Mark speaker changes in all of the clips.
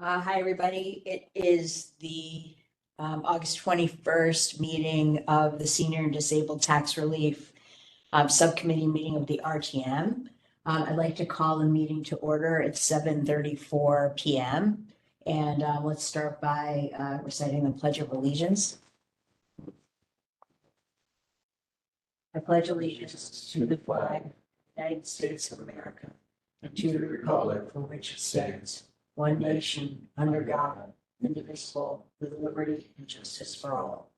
Speaker 1: Hi, everybody. It is the August 21st meeting of the Senior and Disabled Tax Relief Subcommittee meeting of the RTM. I'd like to call the meeting to order at 7:34 p.m. And let's start by reciting the Pledge of Allegiance. I pledge allegiance to the flag, United States of America, and to the republic for which it stands, one nation, under God, indivisible, with liberty and justice for all.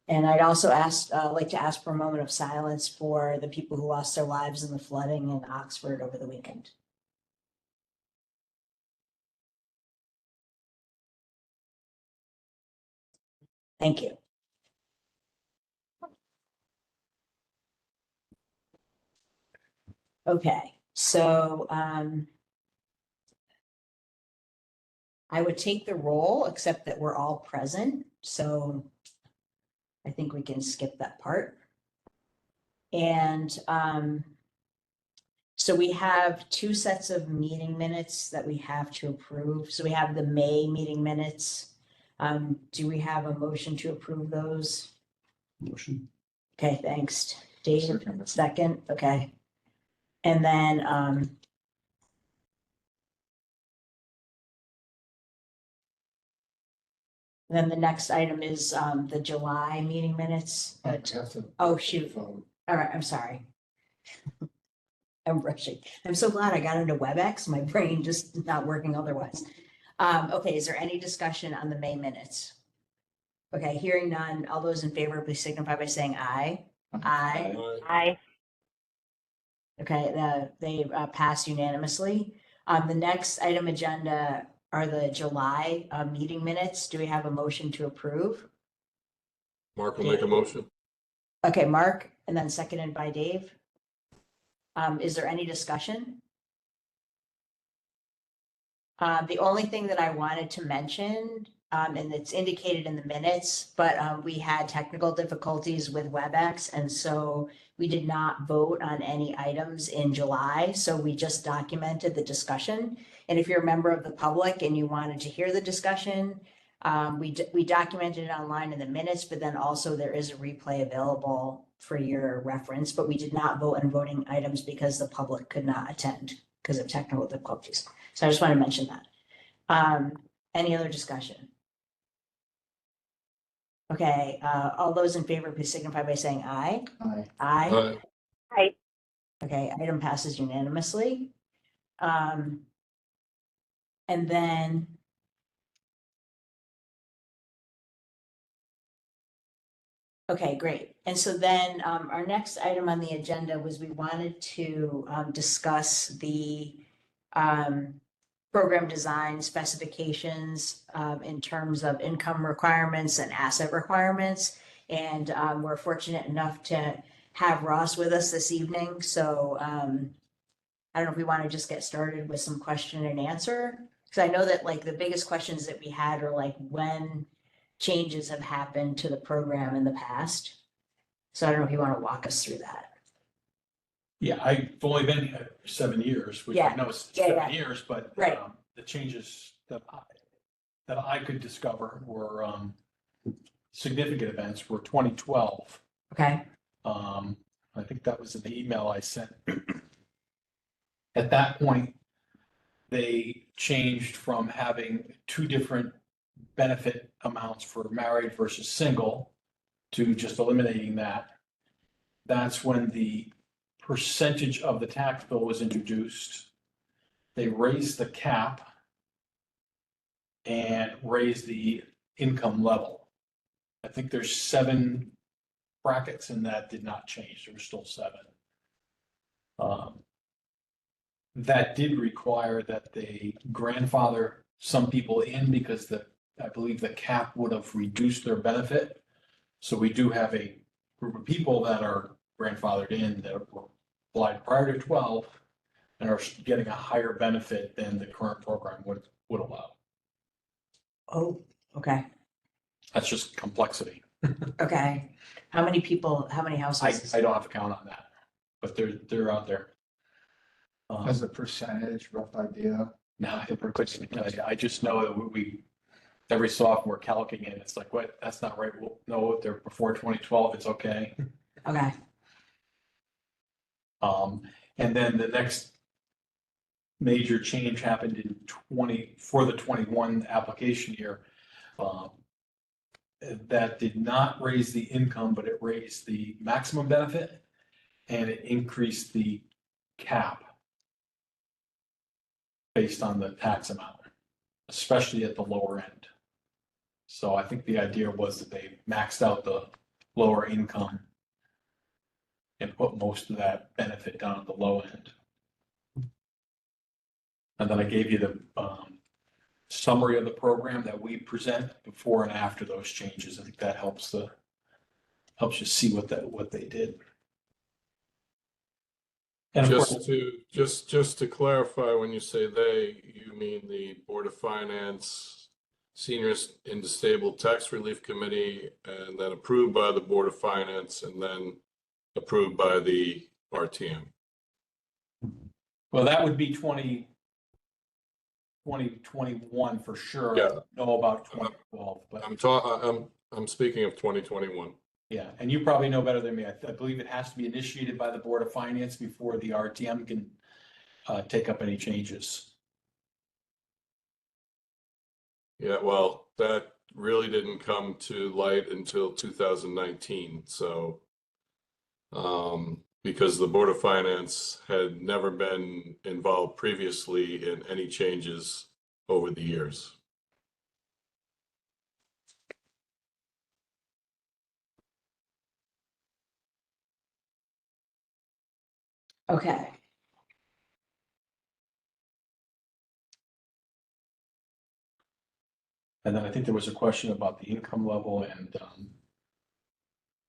Speaker 1: And I'd also like to ask for a moment of silence for the people who lost their lives in the flooding in Oxford over the weekend. Thank you. Okay, so I would take the roll, except that we're all present. So I think we can skip that part. And so we have two sets of meeting minutes that we have to approve. So we have the May meeting minutes. Do we have a motion to approve those?
Speaker 2: Motion.
Speaker 1: Okay, thanks. Dave, second. Okay. And then the next item is the July meeting minutes. Oh, shoot. All right, I'm sorry. I'm rushing. I'm so glad I got into WebEx. My brain just not working otherwise. Okay, is there any discussion on the May minutes? Okay, hearing none. All those in favor, please signify by saying aye. Aye.
Speaker 3: Aye.
Speaker 1: Okay, they pass unanimously. The next item agenda are the July meeting minutes. Do we have a motion to approve?
Speaker 2: Mark will make a motion.
Speaker 1: Okay, Mark, and then seconded by Dave. Is there any discussion? The only thing that I wanted to mention, and it's indicated in the minutes, but we had technical difficulties with WebEx, and so we did not vote on any items in July. So we just documented the discussion. And if you're a member of the public and you wanted to hear the discussion, we documented it online in the minutes, but then also there is a replay available for your reference. But we did not vote on voting items because the public could not attend because of technical difficulties. So I just want to mention that. Any other discussion? Okay, all those in favor, please signify by saying aye.
Speaker 2: Aye.
Speaker 1: Aye.
Speaker 3: Aye.
Speaker 1: Okay, item passes unanimously. And then okay, great. And so then our next item on the agenda was we wanted to discuss the program design specifications in terms of income requirements and asset requirements. And we're fortunate enough to have Ross with us this evening. So I don't know if we want to just get started with some question and answer. Because I know that like the biggest questions that we had are like when changes have happened to the program in the past. So I don't know if you want to walk us through that.
Speaker 4: Yeah, I've only been here 7 years, which
Speaker 1: Yeah.
Speaker 4: I know is
Speaker 1: Yeah,
Speaker 4: 7 years, but
Speaker 1: Right.
Speaker 4: The changes that I could discover were significant events were 2012.
Speaker 1: Okay.
Speaker 4: I think that was in the email I sent. At that point, they changed from having two different benefit amounts for married versus single to just eliminating that. That's when the percentage of the tax bill was introduced. They raised the cap and raised the income level. I think there's 7 brackets and that did not change. There were still 7. That did require that they grandfather some people in because I believe the cap would have reduced their benefit. So we do have a group of people that are grandfathered in that were applied prior to 12 and are getting a higher benefit than the current program would allow.
Speaker 1: Oh, okay.
Speaker 4: That's just complexity.
Speaker 1: Okay. How many people, how many households?
Speaker 4: I don't have a count on that, but they're out there.
Speaker 2: As a percentage, rough idea,
Speaker 4: No, I have I just know that every sophomore calcing in, it's like, what, that's not right. Well, no, if they're before 2012, it's okay.
Speaker 1: Okay,
Speaker 4: And then the next major change happened in for the 21 application year. Um, that did not raise the income, but it raised the maximum benefit and it increased the cap based on the tax amount, especially at the lower end. So I think the idea was that they maxed out the lower income and put most of that benefit down at the low end. And then I gave you the summary of the program that we present before and after those changes. I think that helps you see what they did. And of course,
Speaker 2: Just to clarify, when you say they, you mean the Board of Finance, Seniors in Disabled Tax Relief Committee, and then approved by the Board of Finance, and then approved by the RTM.
Speaker 4: well, that would be 2021 for sure.
Speaker 2: Yeah.
Speaker 4: I don't know about 2012, but
Speaker 2: I'm speaking of 2021.
Speaker 4: yeah, and you probably know better than me. I believe it has to be initiated by the Board of Finance before the RTM can take up any changes.
Speaker 2: Yeah, well, that really didn't come to light until 2019. So, because the Board of Finance had never been involved previously in any changes over the years.
Speaker 1: okay.
Speaker 4: And then I think there was a question about the income level and,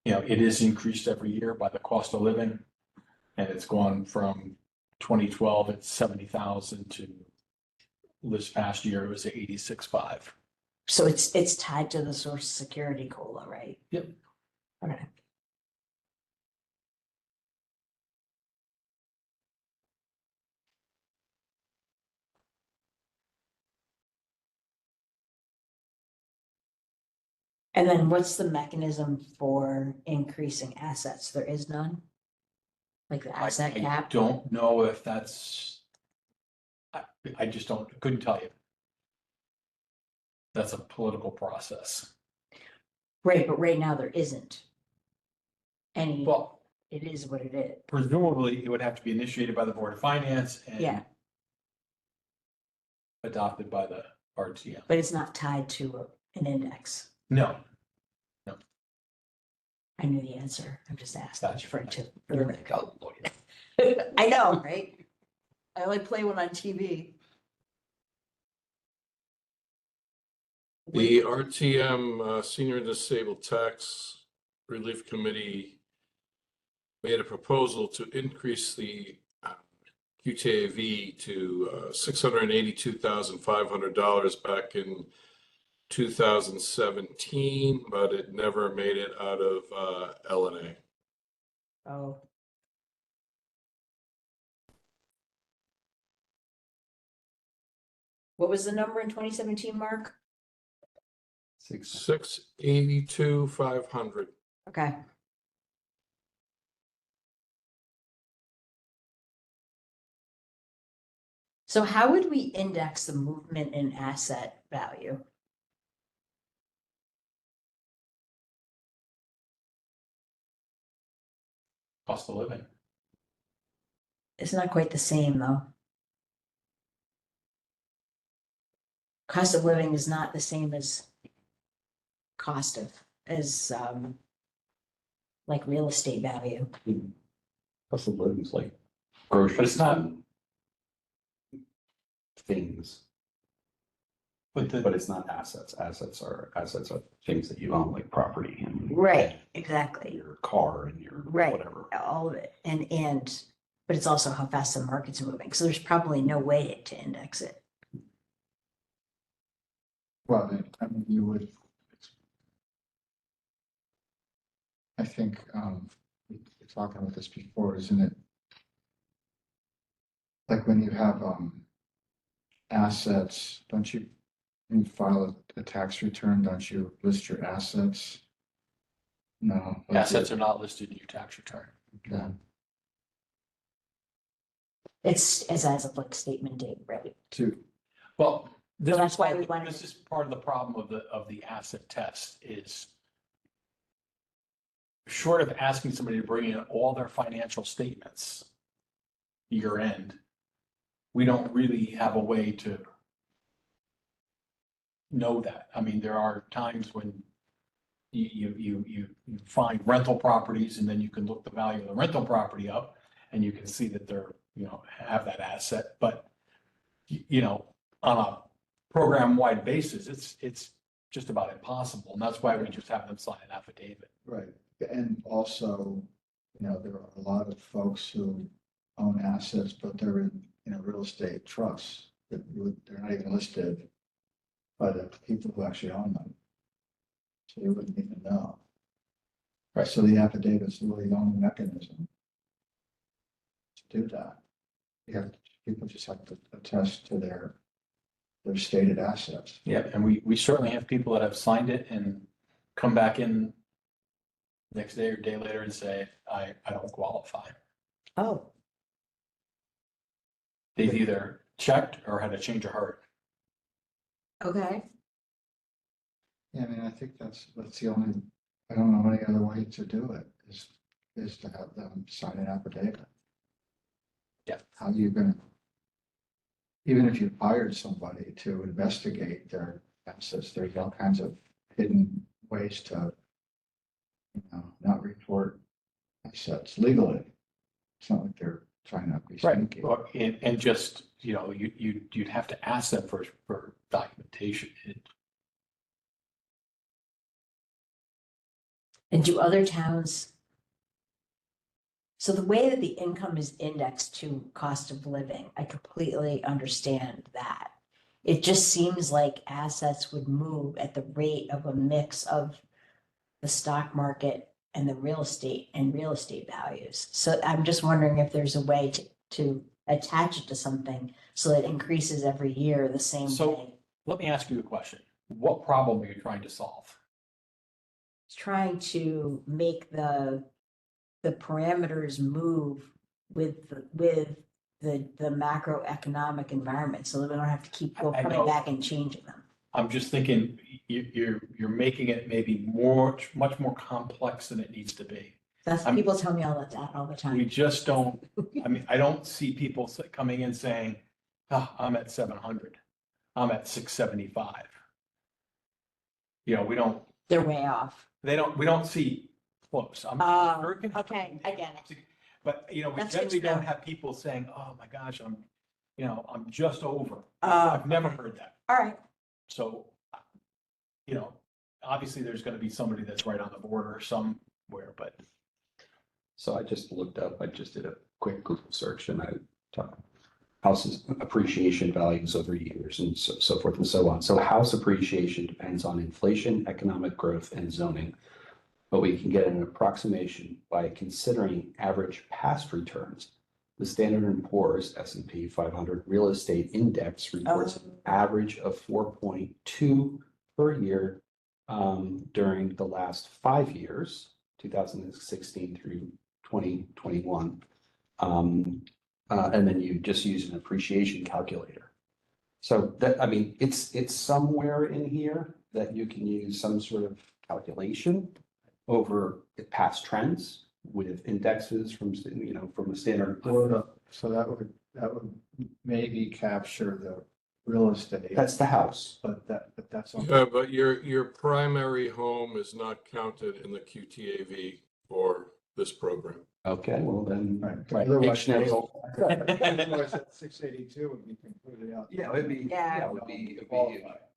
Speaker 4: it is increased every year by the cost of living. And it's gone from 2012 at 70,000 to this past year, it was 86.5.
Speaker 1: So it's tied to the Social Security COLA, right?
Speaker 4: Yep.
Speaker 1: Okay. And then what's the mechanism for increasing assets? There is none? Like the asset
Speaker 4: I
Speaker 1: cap?
Speaker 4: don't know if I just couldn't tell you. That's a political process.
Speaker 1: Right, but right now there isn't any,
Speaker 4: Well,
Speaker 1: it is what it is.
Speaker 4: presumably it would have to be initiated by the Board of Finance
Speaker 1: Yeah,
Speaker 4: and adopted by the RTM.
Speaker 1: but it's not tied to an index.
Speaker 4: No,
Speaker 1: I knew the answer. I'm just asking
Speaker 4: Gotcha.
Speaker 1: for the record. I know, right? I only play one on TV.
Speaker 2: The RTM, Senior Disabled Tax Relief Committee made a proposal to increase the QTAV to $682,500 back in 2017, but it never made it out of LNA.
Speaker 1: Oh. What was the number in 2017, Mark?
Speaker 2: 682,500.
Speaker 1: Okay. So how would we index the movement in asset value?
Speaker 4: cost of living.
Speaker 1: It's not quite the same, though. Cost of living is not the same as like real estate value.
Speaker 3: Cost of living is like groceries.
Speaker 4: But it's not-
Speaker 3: and things,
Speaker 4: But
Speaker 3: but it's not assets. Assets are things that you own, like property and
Speaker 1: Right, exactly.
Speaker 3: your car and your
Speaker 1: Right.
Speaker 3: whatever.
Speaker 1: All of it. But it's also how fast the market's moving. So there's probably no way to index it.
Speaker 5: Well, I mean, you would. I think, we were talking about this before, isn't it? Like when you have, assets, don't you, when you file a tax return, don't you list your assets? No.
Speaker 4: Assets are not listed in your tax return.
Speaker 5: Okay.
Speaker 1: It's as of like statement date, right?
Speaker 5: Two,
Speaker 4: Well, this
Speaker 1: that's
Speaker 4: is
Speaker 1: why
Speaker 4: part
Speaker 1: we
Speaker 4: of the-
Speaker 1: wanted
Speaker 4: this is part of the problem of the asset test is short of asking somebody to bring in all their financial statements year end, we don't really have a way to know that. I mean, there are times when you find rental properties and then you can look the value of the rental property up and you can see that they're, have that asset, but on a program-wide basis, it's just about impossible. And that's why we just have them sign an affidavit.
Speaker 5: right. And also, there are a lot of folks who own assets, but they're in, real estate trusts. They're not even listed by the people who actually own them. So you wouldn't even know.
Speaker 4: Right.
Speaker 5: So the affidavit's really the only mechanism to do that. People just have to attest to their stated assets.
Speaker 4: Yeah, and we certainly have people that have signed it and come back in next day or day later and say, I don't qualify.
Speaker 1: Oh,
Speaker 4: They've either checked or had a change of heart.
Speaker 1: okay.
Speaker 5: Yeah, I mean, I think that's the only, I don't know any other way to do it, is to have them sign an affidavit.
Speaker 4: Yeah.
Speaker 5: How you gonna, even if you hired somebody to investigate their assets, there's all kinds of hidden ways to, not report assets legally. It's not like they're trying to be sneaky.
Speaker 4: And just, you'd have to ask them for documentation.
Speaker 1: And do other towns? So the way that the income is indexed to cost of living, I completely understand that. It just seems like assets would move at the rate of a mix of the stock market and the real estate values. So I'm just wondering if there's a way to attach it to something so it increases every year the same
Speaker 4: So-
Speaker 1: way.
Speaker 4: Let me ask you a question. What problem are you trying to solve?
Speaker 1: It's trying to make the parameters move with the macroeconomic environment so that we don't have to keep
Speaker 4: I
Speaker 1: coming
Speaker 4: know.
Speaker 1: back and changing them.
Speaker 4: I'm just thinking you're making it maybe much more complex than it needs to be.
Speaker 1: People tell me all that all the
Speaker 4: We
Speaker 1: time.
Speaker 4: just don't, I don't see people coming in saying, oh, I'm at 700. I'm at 675. We don't,
Speaker 1: They're way off.
Speaker 4: we don't see close.
Speaker 1: Oh,
Speaker 4: very confused.
Speaker 1: okay, I get it.
Speaker 4: But, we
Speaker 1: That's good
Speaker 4: generally
Speaker 1: to know.
Speaker 4: don't have people saying, oh my gosh, I'm just over.
Speaker 1: Oh,
Speaker 4: I've never
Speaker 1: okay.
Speaker 4: heard that.
Speaker 1: All right.
Speaker 4: So, obviously there's going to be somebody that's right on the border somewhere, but
Speaker 3: So I just looked up, I just did a quick Google search and I talked houses appreciation values over years and so forth and so on. So house appreciation depends on inflation, economic growth, and zoning. But we can get an approximation by considering average past returns. The Standard & Poor's S&P 500 Real Estate Index reports an average of 4.2 per year during the last 5 years, 2016 through 2021. And then you just use an appreciation calculator. So that, it's somewhere in here that you can use some sort of calculation over past trends with indexes from a Standard & Poor's.
Speaker 5: So that would maybe capture the real estate.
Speaker 3: That's the house.
Speaker 5: But that's. only-
Speaker 2: Yeah, but your primary home is not counted in the QTAV for this program.
Speaker 3: Okay, well then.
Speaker 5: Right. Otherwise,
Speaker 3: Ixnay-
Speaker 5: otherwise that 682 would be completely out.
Speaker 3: Yeah, it'd be,
Speaker 1: Yeah.
Speaker 3: yeah, it would be,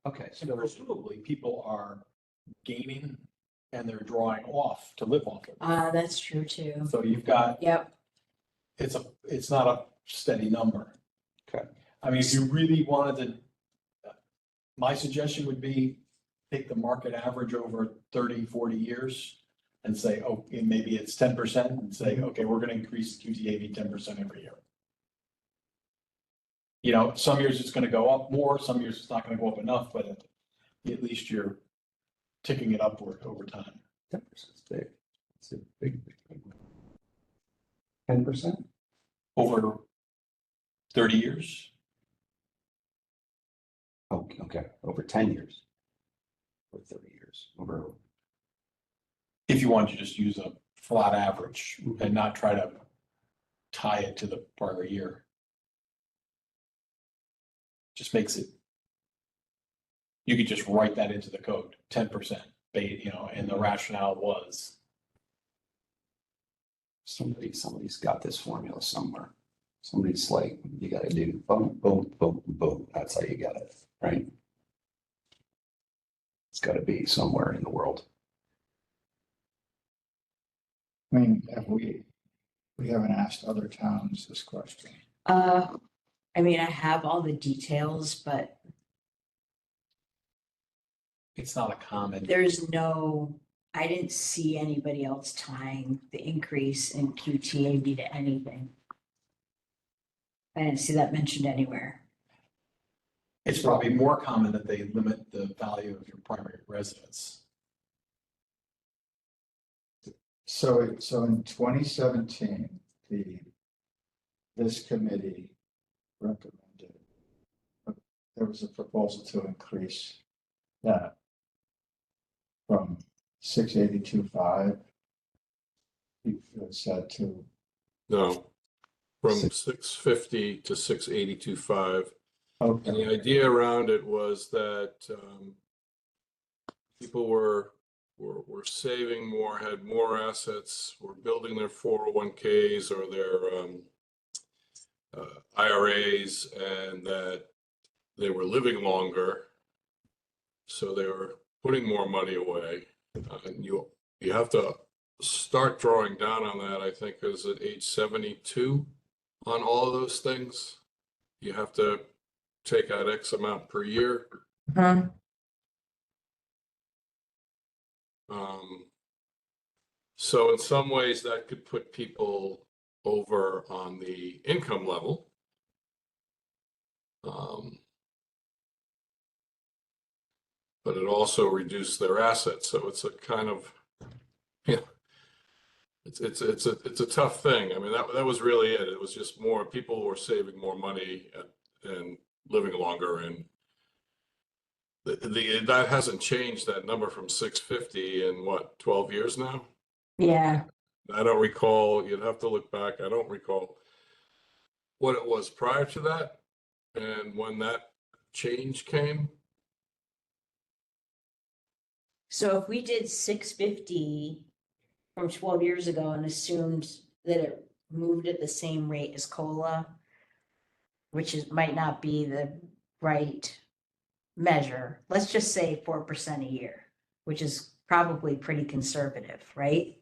Speaker 3: okay,
Speaker 4: and
Speaker 3: so
Speaker 4: presumably people are gaining and they're drawing off to live off of.
Speaker 1: That's true too.
Speaker 4: So you've got,
Speaker 1: Yep.
Speaker 4: it's not a steady number.
Speaker 3: Okay.
Speaker 4: If you really wanted to, my suggestion would be take the market average over 30, 40 years and say, oh, maybe it's 10% and say, okay, we're going to increase QTAV 10% every year. Some years it's gonna go up more, some years it's not gonna go up enough, but at least you're ticking it upward over time.
Speaker 3: 10% is big. It's a big, big, big. 10%?
Speaker 4: Over 30 years.
Speaker 3: Oh, okay, over 10 years. Or 30 years, over.
Speaker 4: If you want to just use a flat average and not try to tie it to the prior year. Just makes it, you could just write that into the code, 10%, and the rationale was.
Speaker 3: Somebody's got this formula somewhere. Somebody's like, you gotta do boom, boom, boom, boom. That's how you get it, right? It's gotta be somewhere in the world.
Speaker 5: I mean, we haven't asked other towns this question.
Speaker 1: I mean, I have all the details, but
Speaker 4: It's not a common,
Speaker 1: I didn't see anybody else tying the increase in QTAB to anything. I didn't see that mentioned anywhere.
Speaker 4: it's probably more common that they limit the value of your primary residence.
Speaker 5: So in 2017, this committee recommended, there was a proposal to increase that from 682.5. It was said to,
Speaker 2: No, from 650 to 682.5. And the
Speaker 5: okay,
Speaker 2: idea around it was that people were saving more, had more assets, were building their 401ks or their IRAs, and that they were living longer, so they were putting more money away. And you have to start drawing down on that, I think, is at age 72 on all of those things. You have to take out X amount per year. So in some ways that could put people over on the income level. But it also reduced their assets. So it's a kind of, it's a tough thing. I mean, that was really it. It was just more people were saving more money and living longer, and that hasn't changed, that number from 650 in what, 12 years now?
Speaker 1: Yeah.
Speaker 2: I don't recall, you'd have to look back. I don't recall what it was prior to that and when that change came.
Speaker 1: So if we did 650 from 12 years ago and assumed that it moved at the same rate as COLA, might not be the right measure. Let's just say 4% a year, which is probably pretty conservative, right?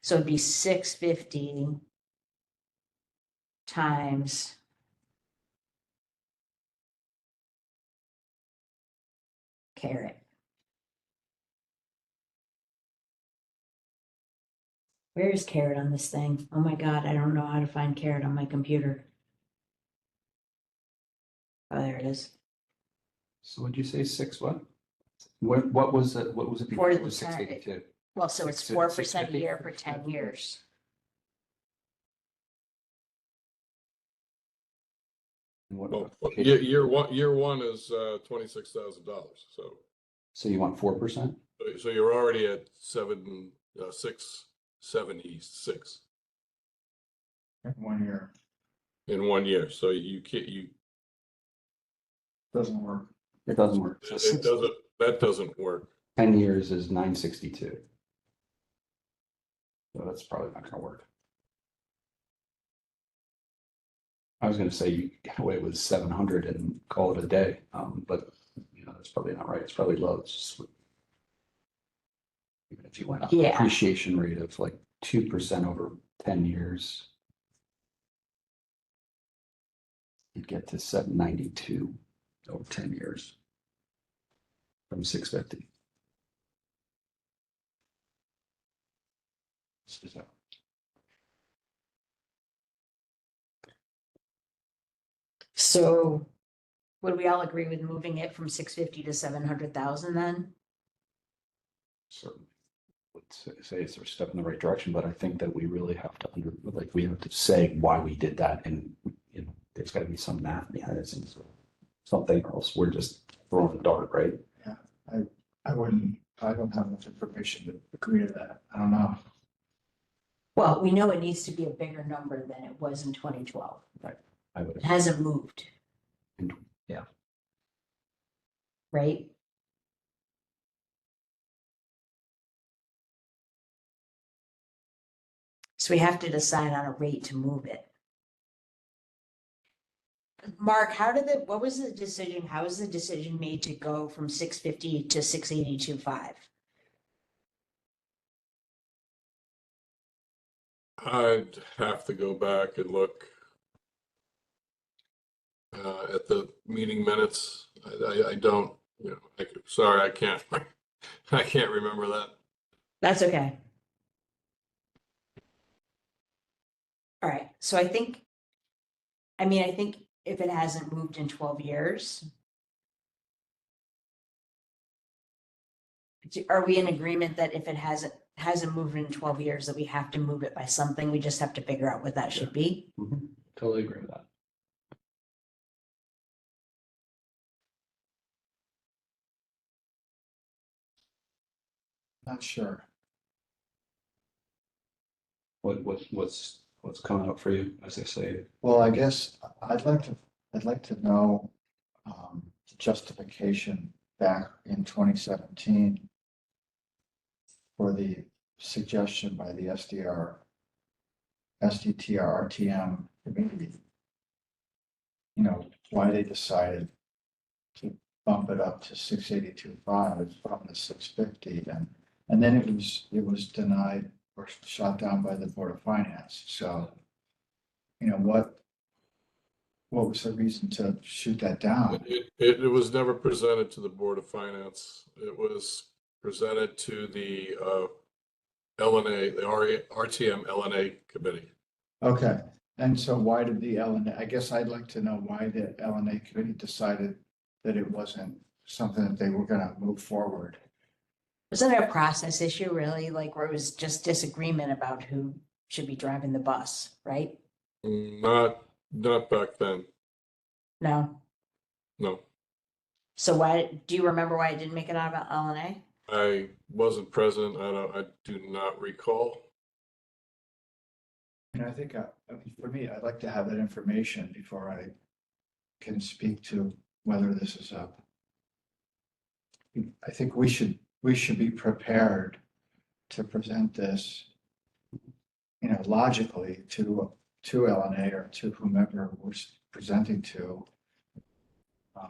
Speaker 1: So it'd be 650 times carrot. Where is carrot on this thing? Oh my God, I don't know how to find carrot on my computer. Oh, there it is.
Speaker 3: So would you say six what? What was it? What was it before?
Speaker 1: For
Speaker 3: It
Speaker 1: the
Speaker 3: was 682.
Speaker 1: Well, so it's 4% a year for 10 years.
Speaker 3: And what
Speaker 2: Well,
Speaker 3: about-
Speaker 2: year one is $26,000.
Speaker 3: So you want 4%?
Speaker 2: So you're already at 676
Speaker 5: in 1 year,
Speaker 2: in 1 year. So you can't,
Speaker 5: doesn't work.
Speaker 3: It doesn't work. So
Speaker 2: that doesn't work.
Speaker 3: 10 years is 962. So that's probably not gonna work. I was gonna say you get away with 700 and call it a day, but that's probably not right. It's probably low. It's just even if you went up appreciation rate of like 2% over 10 years, you'd get to 792 over 10 years from 650.
Speaker 1: So would we all agree with moving it from 650 to 700,000 then?
Speaker 3: Certainly. Would say it's a step in the right direction, but I think that we really have to we have to say why we did that, and you know, there's got to be some math behind it, and something else. We're just throwing a dart, right?
Speaker 5: I don't have enough information to agree to that. I don't know.
Speaker 1: Well, we know it needs to be a bigger number than it was in 2012.
Speaker 3: I would.
Speaker 1: It hasn't moved.
Speaker 3: Yeah.
Speaker 1: Right? So we have to decide on a rate to move it. Mark, what was the decision? How was the decision made to go from 650 to 682.5?
Speaker 2: I'd have to go back and look at the meeting minutes. I don't, you know, sorry, I can't, I can't remember that.
Speaker 1: That's okay. All right, so I think if it hasn't moved in 12 years, are we in agreement that if it hasn't moved in 12 years, that we have to move it by something? We just have to figure out what that should be?
Speaker 3: Mm-hmm. Totally agree with that.
Speaker 5: Not sure.
Speaker 3: What's coming up for you, as they say?
Speaker 5: Well, I guess I'd like to know the justification back in 2017 for the suggestion by the SDTR RTM committee. You know, why they decided to bump it up to 682.5 from the 650, and then it was denied or shot down by the Board of Finance. So, you know, what was the reason to shoot that down?
Speaker 2: It was never presented to the Board of Finance. It was presented to the LNA, the RTM LNA committee.
Speaker 5: Okay, and so why did the LNA, I guess I'd like to know why the LNA committee decided that it wasn't something that they were gonna move forward.
Speaker 1: Wasn't it a process issue really, like where it was just disagreement about who should be driving the bus, right?
Speaker 2: Not back then,
Speaker 1: No.
Speaker 2: no.
Speaker 1: So do you remember why it didn't make it out of LNA?
Speaker 2: I wasn't present. I do not recall.
Speaker 5: And I think, I mean, for me, I'd like to have that information before I can speak to whether this is up. I think we should be prepared to present this, you know, logically to LNA or to whomever we're presenting to. I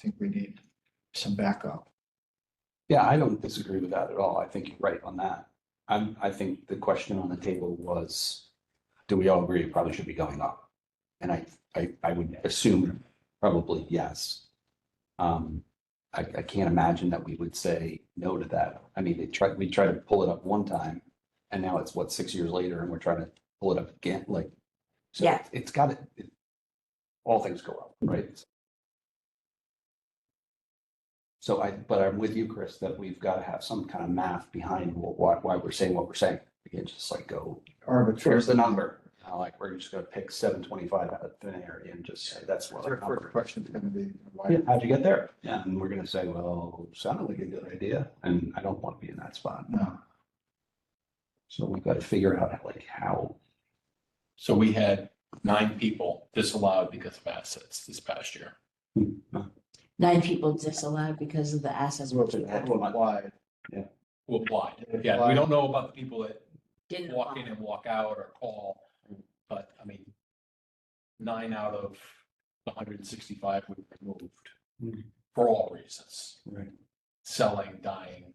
Speaker 5: think we need some backup.
Speaker 3: Yeah, I don't disagree with that at all. I think you're right on that. I think the question on the table was, do we all agree it probably should be going up? And I would assume probably yes. I can't imagine that we would say no to that. I mean, we tried to pull it up one time, and now it's 6 years later, and we're trying to pull it up again. Like, so
Speaker 1: Yeah.
Speaker 3: it's got it. All things go up, right? So but I'm with you, Chris, that we've got to have some kind of math behind why we're saying what we're saying. We can't just like go, here's the number. Like we're just gonna pick 725 out of thin air and just say that's what our
Speaker 5: First
Speaker 3: number.
Speaker 5: question is gonna be,
Speaker 3: Yeah,
Speaker 5: why?
Speaker 3: how'd you get there? Yeah, and we're gonna say, well, sounded like a good idea, and I don't want to be in that spot.
Speaker 5: No,
Speaker 3: So we've got to figure out like how.
Speaker 4: So we had 9 people disallowed because of assets this past year.
Speaker 1: 9 people disallowed because of the assets.
Speaker 5: well, it had to apply.
Speaker 4: Who applied. Yeah, we don't know about the people that
Speaker 1: Didn't
Speaker 4: walk in
Speaker 1: apply.
Speaker 4: and walk out or call, but I mean, 9 out of the 165 we removed
Speaker 3: Mhm.
Speaker 4: for all reasons,
Speaker 3: Right.
Speaker 4: selling, dying,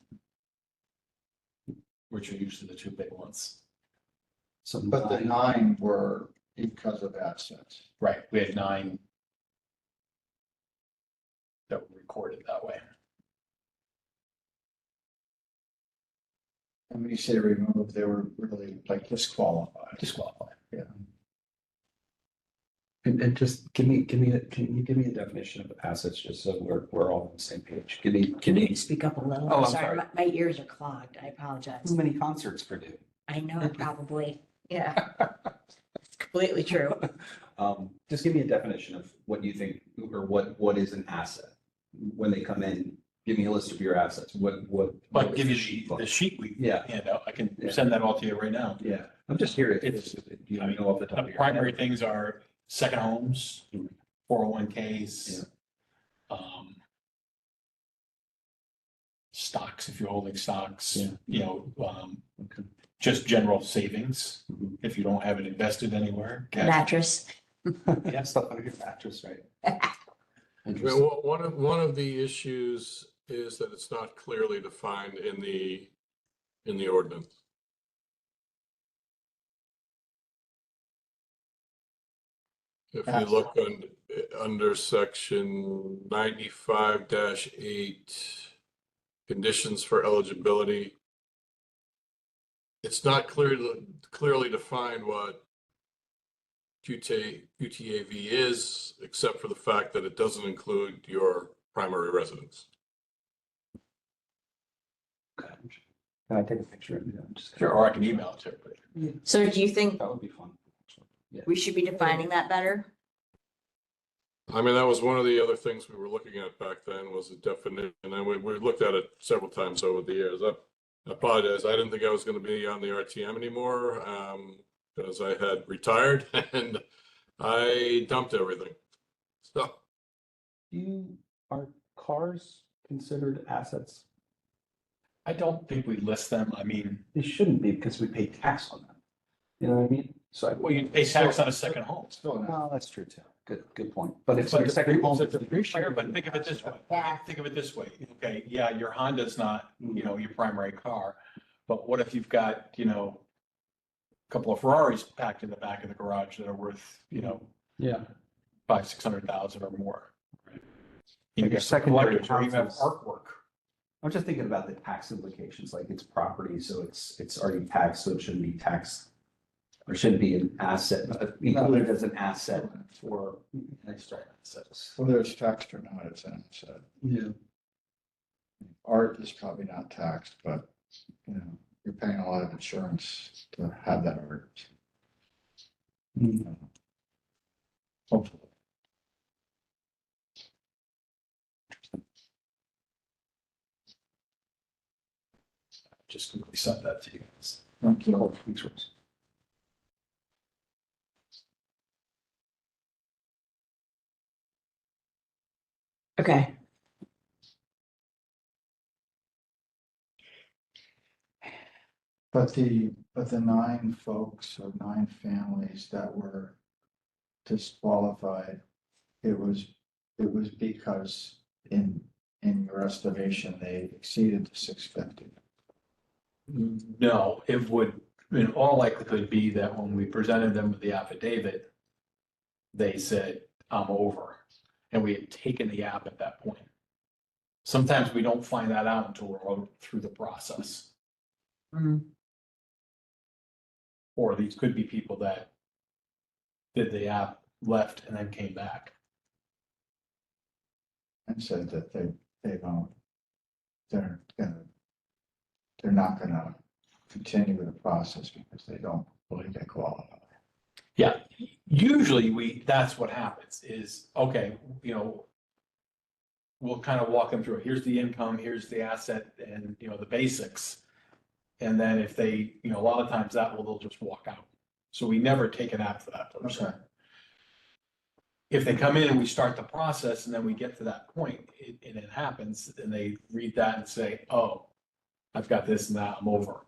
Speaker 4: which are usually the 2 big ones.
Speaker 3: So
Speaker 5: But the 9 were because of assets.
Speaker 4: Right, we had 9 that were recorded that way.
Speaker 5: And when you say removed, they were really like disqualified.
Speaker 4: Disqualified.
Speaker 5: Yeah.
Speaker 3: And just can you give me a definition of assets, just so we're all on the same page?
Speaker 1: Can you speak up a little?
Speaker 3: Oh, I'm
Speaker 1: Sorry,
Speaker 3: sorry.
Speaker 1: my ears are clogged. I apologize.
Speaker 3: How many concerts per day?
Speaker 1: I know, probably. Yeah. It's completely true.
Speaker 3: Just give me a definition of what you think, or what is an asset? When they come in, give me a list of your assets. What?
Speaker 4: But
Speaker 3: does
Speaker 4: give you
Speaker 3: the sheet look
Speaker 4: the
Speaker 3: like?
Speaker 4: sheet we
Speaker 3: Yeah.
Speaker 4: hand out. I can
Speaker 3: Yeah.
Speaker 4: send that all to you right now.
Speaker 3: Yeah, I'm just curious.
Speaker 4: It's-
Speaker 3: You
Speaker 4: I mean,
Speaker 3: know off the top
Speaker 4: The
Speaker 3: of your
Speaker 4: primary
Speaker 3: head.
Speaker 4: things are second homes,
Speaker 3: Mhm.
Speaker 4: 401ks, stocks, if you're holding stocks,
Speaker 3: Yeah. Okay.
Speaker 4: just general savings,
Speaker 3: Mhm.
Speaker 4: if you don't have it invested anywhere. cash.
Speaker 1: Mattress.
Speaker 3: You have stuff under your mattress, right?
Speaker 2: Well,
Speaker 3: Interesting.
Speaker 2: one of the issues is that it's not clearly defined in the ordinance. If you look under section 95-8, conditions for eligibility, it's not clearly defined what QTAV is, except for the fact that it doesn't include your primary residence.
Speaker 3: Okay. Can I take a picture of it? I'm just-
Speaker 4: Sure, or I can email it to everybody.
Speaker 1: So do you think
Speaker 3: That would be fun. actually. Yeah.
Speaker 1: we should be defining that better?
Speaker 2: I mean, that was one of the other things we were looking at back then, was a definition, and we looked at it several times over the years. I apologize, I didn't think I was going to be on the RTM anymore, because I had retired and I dumped everything. So,
Speaker 3: Are cars considered assets?
Speaker 4: I don't think we list them. I mean,
Speaker 3: They shouldn't be, because we pay tax on them. You know what I mean? So.
Speaker 4: well, you pay tax on a second home.
Speaker 5: Still, not.
Speaker 3: No, that's true too. Good point. But if
Speaker 4: But
Speaker 3: your second home.
Speaker 4: it's a depreciator, but think of it this way.
Speaker 1: Yeah.
Speaker 4: Think of it this way. Okay, yeah, your Honda's not, your primary car. But what if you've got, a couple of Ferraris packed in the back of the garage that are worth,
Speaker 3: Yeah.
Speaker 4: 500,000-600,000 or more?
Speaker 3: Like
Speaker 4: You
Speaker 3: your
Speaker 4: get some
Speaker 3: secondary
Speaker 4: collectors, or even have
Speaker 3: houses.
Speaker 4: artwork.
Speaker 3: I'm just thinking about the tax implications, like it's property, so it's already taxed, so it shouldn't be taxed. Or shouldn't be an asset, included as an asset for extra assets.
Speaker 5: whether it's taxed or not, it's an asset.
Speaker 3: Yeah.
Speaker 5: Art is probably not taxed, but, you're paying a lot of insurance to have that art.
Speaker 4: Hopefully. Just quickly send that to you guys.
Speaker 5: Thank you.
Speaker 3: Thanks, Rose.
Speaker 1: Okay.
Speaker 5: But the 9 folks or 9 families that were disqualified, it was because in your estimation, they exceeded the 650.
Speaker 4: No, it would in all likelihood be that when we presented them with the affidavit, they said, I'm over. And we had taken the app at that point. Sometimes we don't find that out until we're all through the process. Or these could be people that did the app, left, and then came back.
Speaker 5: And said that they're not gonna continue with the process because they don't believe they qualify.
Speaker 4: Yeah, usually that's what happens is, okay, we'll kind of walk them through it. Here's the income, here's the asset and, the basics. And then if they, a lot of times they'll just walk out. So we never take an app for that person.
Speaker 5: Okay.
Speaker 4: If they come in and we start the process and then we get to that point and it happens and they read that and say, oh, I've got this and that, I'm over.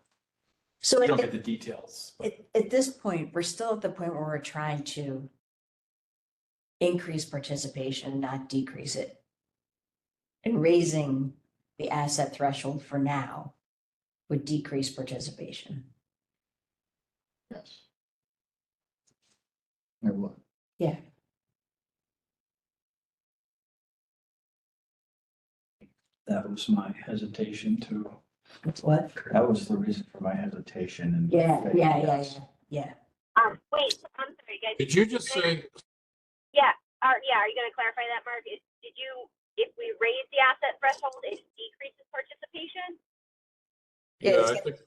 Speaker 1: So
Speaker 4: We don't
Speaker 1: at,
Speaker 4: get the details.
Speaker 1: at this point, we're still at the point where we're trying to increase participation, not decrease it. And raising the asset threshold for now would decrease participation.
Speaker 5: Yes. It would.
Speaker 1: Yeah.
Speaker 6: That was my hesitation too.
Speaker 1: What?
Speaker 6: That was the reason for my hesitation and.
Speaker 1: Yeah.
Speaker 7: Wait, I'm sorry, guys.
Speaker 2: did you just say
Speaker 7: are you gonna clarify that, Mark? If we raise the asset threshold, it decreases participation?
Speaker 1: Yeah,
Speaker 2: Yeah, I think,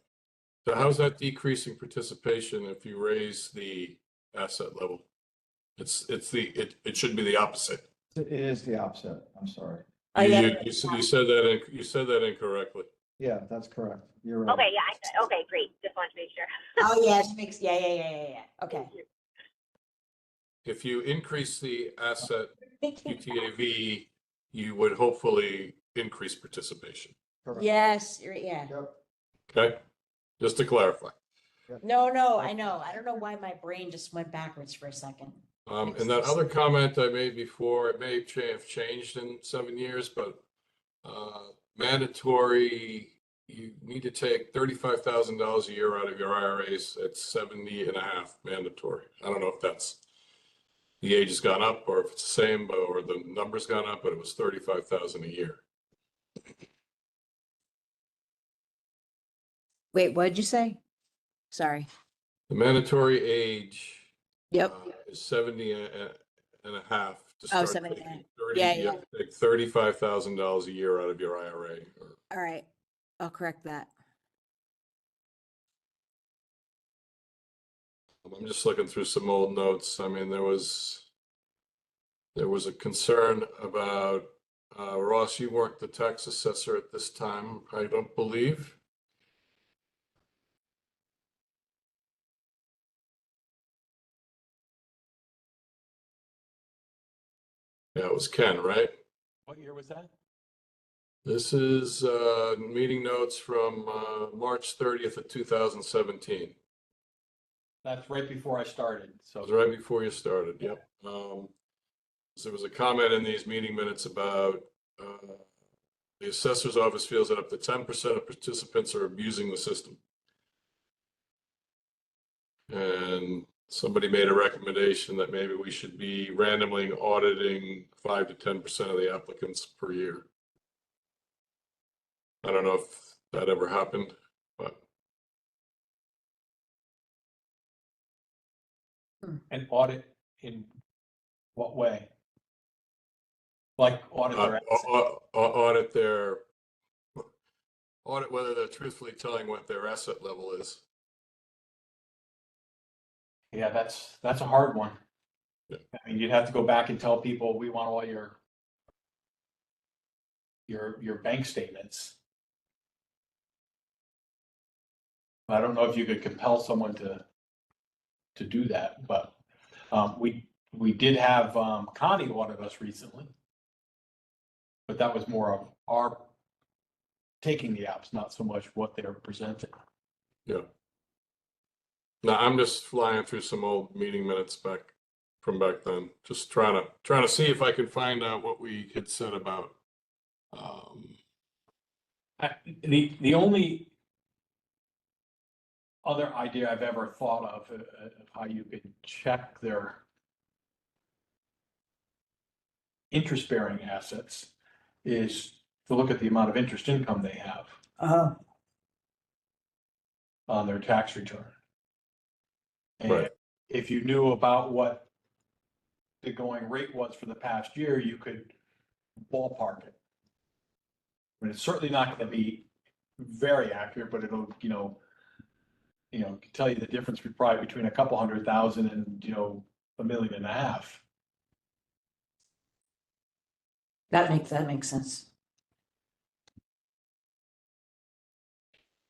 Speaker 2: so how's that decreasing participation if you raise the asset level? It should be the opposite.
Speaker 5: It is the opposite. I'm sorry.
Speaker 1: Oh, yeah.
Speaker 2: You said that incorrectly.
Speaker 5: Yeah, that's correct. You're right.
Speaker 7: Okay, yeah, okay, great, just wanted to make sure.
Speaker 1: Oh, yeah, it makes, yeah. Okay.
Speaker 2: If you increase the asset
Speaker 1: Thank you.
Speaker 2: QTAV, you would hopefully increase participation.
Speaker 5: Correct.
Speaker 1: Yes, yeah.
Speaker 5: Yep.
Speaker 2: Okay? Just to clarify.
Speaker 1: No, I know. I don't know why my brain just went backwards for a second.
Speaker 2: And that other comment I made before, it may have changed in 7 years, but mandatory, you need to take $35,000 a year out of your IRAs at 70 and a half mandatory. I don't know if that's the age has gone up or if it's the same, or the number's gone up, but it was 35,000 a year.
Speaker 1: Wait, what did you say? Sorry.
Speaker 2: The mandatory age
Speaker 1: Yep.
Speaker 2: is 70 and a half to
Speaker 1: Oh,
Speaker 2: start
Speaker 1: 70
Speaker 2: taking
Speaker 1: and a half.
Speaker 2: 30,
Speaker 1: Yeah,
Speaker 2: you
Speaker 1: yeah.
Speaker 2: have to take $35,000 a year out of your IRA.
Speaker 1: All right. I'll correct that.
Speaker 2: I'm just looking through some old notes. I mean, there was a concern about, Ross, you weren't the tax assessor at this time, I don't believe. Yeah, it was Ken, right?
Speaker 4: What year was that?
Speaker 2: This is meeting notes from March 30th of 2017.
Speaker 4: That's right before I started,
Speaker 2: It
Speaker 4: so.
Speaker 2: was right before you started, yep. So there was a comment in these meeting minutes about the assessor's office feels that up to 10% of participants are abusing the system. And somebody made a recommendation that maybe we should be randomly auditing 5 to 10% of the applicants per year. I don't know if that ever happened, but
Speaker 4: An audit in what way? Like audit their assets?
Speaker 2: audit whether they're truthfully telling what their asset level is.
Speaker 4: Yeah, that's a hard one.
Speaker 2: Yeah.
Speaker 4: I mean, you'd have to go back and tell people, we want all your bank statements. I don't know if you could compel someone to do that, but we did have Connie audit us recently. But that was more of our taking the apps, not so much what they're presenting.
Speaker 2: Yeah. No, I'm just flying through some old meeting minutes back then, just trying to see if I can find out what we had said about.
Speaker 4: The only other idea I've ever thought of how you could check their interest-bearing assets is to look at the amount of interest income they have
Speaker 1: Oh,
Speaker 4: on their tax return. And
Speaker 2: Right.
Speaker 4: if you knew about what the going rate was for the past year, you could ballpark it. But it's certainly not going to be very accurate, but it'll, tell you the difference probably between a couple 100,000 and, $1.5 million.
Speaker 1: that makes sense.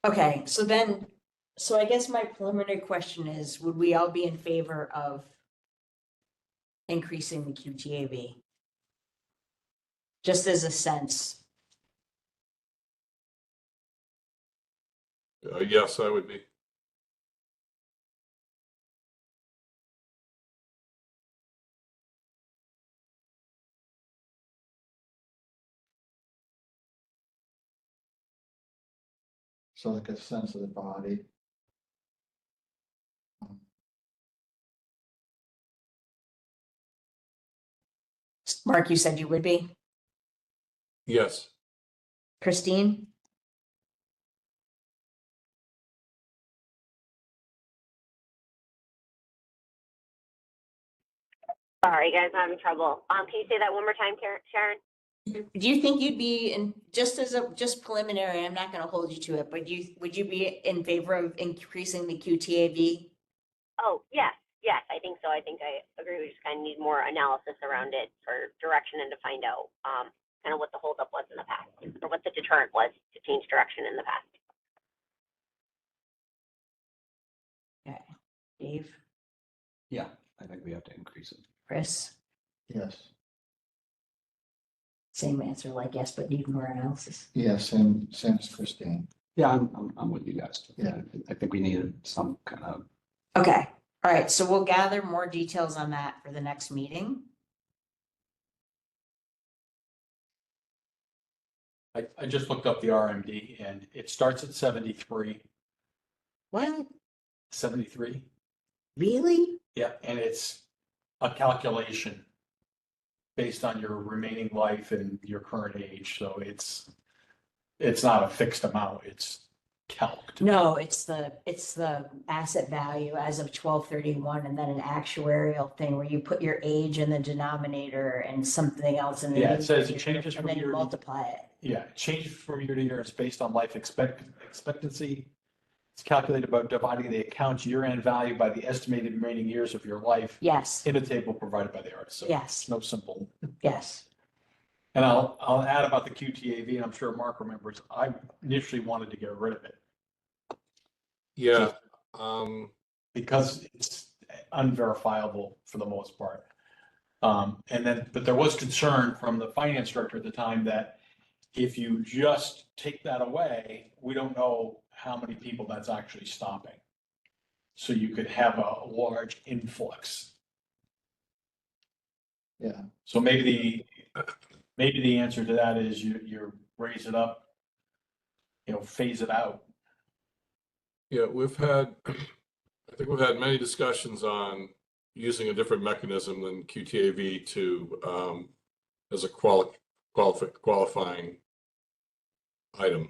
Speaker 1: Okay, so I guess my preliminary question is, would we all be in favor of increasing the QTAV? Just as a sense.
Speaker 2: Yes, I would be.
Speaker 5: So like a sense of the body.
Speaker 1: Mark, you said you would be.
Speaker 2: Yes.
Speaker 1: Christine?
Speaker 7: Sorry, guys, I'm having trouble. Can you say that one more time, Sharon?
Speaker 1: Do you think you'd be in, just preliminary, I'm not gonna hold you to it, but would you be in favor of increasing the QTAV?
Speaker 7: Oh, yes, I think so. I think I agree. We just kind of need more analysis around it for direction and to find out, kind of what the holdup was in the past, or what the deterrent was to change direction in the past.
Speaker 1: Okay, Dave,
Speaker 3: Yeah, I think we have to increase it.
Speaker 1: Chris,
Speaker 5: Yes,
Speaker 1: same answer, like yes, but need more analysis.
Speaker 5: yes, same as Christine.
Speaker 3: Yeah, I'm with you guys.
Speaker 5: Yeah.
Speaker 3: I think we needed some kind of,
Speaker 1: Okay, all right, so we'll gather more details on that for the next meeting.
Speaker 4: I just looked up the RMD and it starts at 73.
Speaker 1: What?
Speaker 4: 73.
Speaker 1: Really?
Speaker 4: Yeah, and it's a calculation based on your remaining life and your current age. So it's not a fixed amount, it's calced.
Speaker 1: No, it's the asset value as of 12/31, and then an actuarial thing where you put your age in the denominator and something else in the.
Speaker 4: Yeah, it says it
Speaker 1: numerator,
Speaker 4: changes
Speaker 1: and
Speaker 4: from
Speaker 1: then you
Speaker 4: year to-
Speaker 1: multiply it.
Speaker 4: Yeah, it changes from year to year. It's based on life expectancy. It's calculated by dividing the account's year-end value by the estimated remaining years of your life
Speaker 1: Yes,
Speaker 4: in a table provided by the artist. So
Speaker 1: yes,
Speaker 4: it's no simple.
Speaker 1: yes.
Speaker 4: And I'll add about the QTAV, and I'm sure Mark remembers, I initially wanted to get rid of it
Speaker 2: Yeah,
Speaker 4: because it's unverifiable for the most part. But there was concern from the finance director at the time that if you just take that away, we don't know how many people that's actually stopping. So you could have a large influx.
Speaker 5: Yeah,
Speaker 4: So maybe the answer to that is you raise it up, phase it out.
Speaker 2: yeah, I think we've had many discussions on using a different mechanism than QTAV to, as a qualifying item.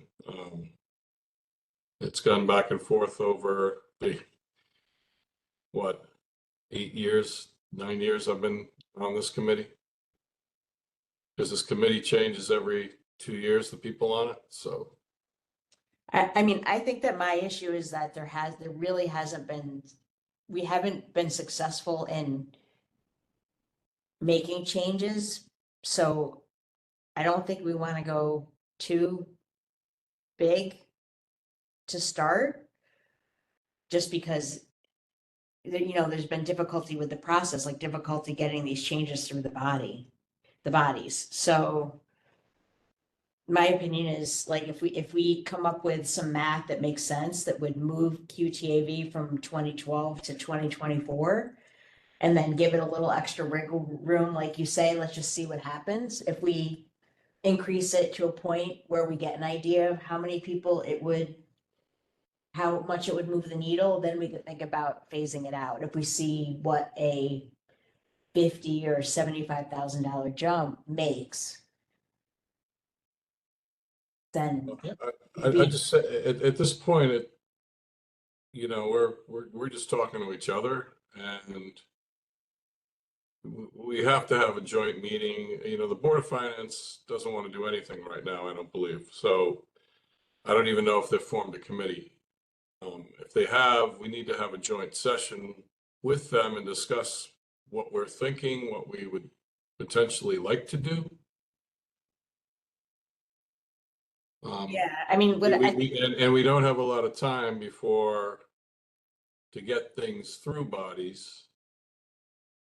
Speaker 2: It's gone back and forth over what, 8 years, 9 years I've been on this committee. Because this committee changes every 2 years, the people on it, so.
Speaker 1: I mean, I think that my issue is that there really hasn't been, we haven't been successful in making changes. So I don't think we want to go too big to start. Just because there's been difficulty with the process, like difficulty getting these changes through the bodies. So my opinion is, like, if we come up with some math that makes sense, that would move QTAV from 2012 to 2024, and then give it a little extra wiggle room, like you say, let's just see what happens. If we increase it to a point where we get an idea of how many people how much it would move the needle, then we could think about phasing it out. If we see what a $50,000 or $75,000 jump makes, then
Speaker 2: I just say, at this point, we're just talking to each other, and we have to have a joint meeting. The Board of Finance doesn't want to do anything right now, I don't believe. So I don't even know if they've formed a committee. If they have, we need to have a joint session with them and discuss what we're thinking, what we would potentially like to do.
Speaker 1: yeah, I mean,
Speaker 2: And we don't have a lot of time to get things through bodies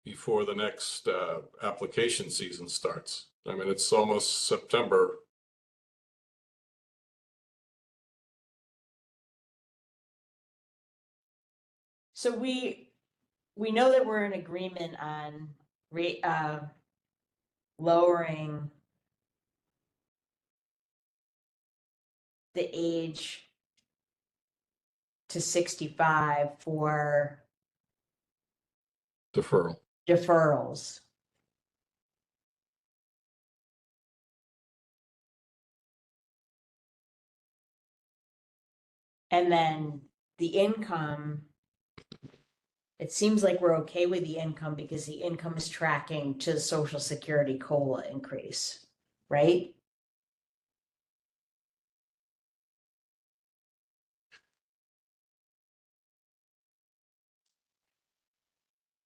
Speaker 2: before the next application season starts. I mean, it's almost September.
Speaker 1: so we know that we're in agreement on lowering the age to 65 for
Speaker 2: Deferral.
Speaker 1: deferrals. And then the income It seems like we're okay with the income because the income is tracking to the Social Security COLA increase, right?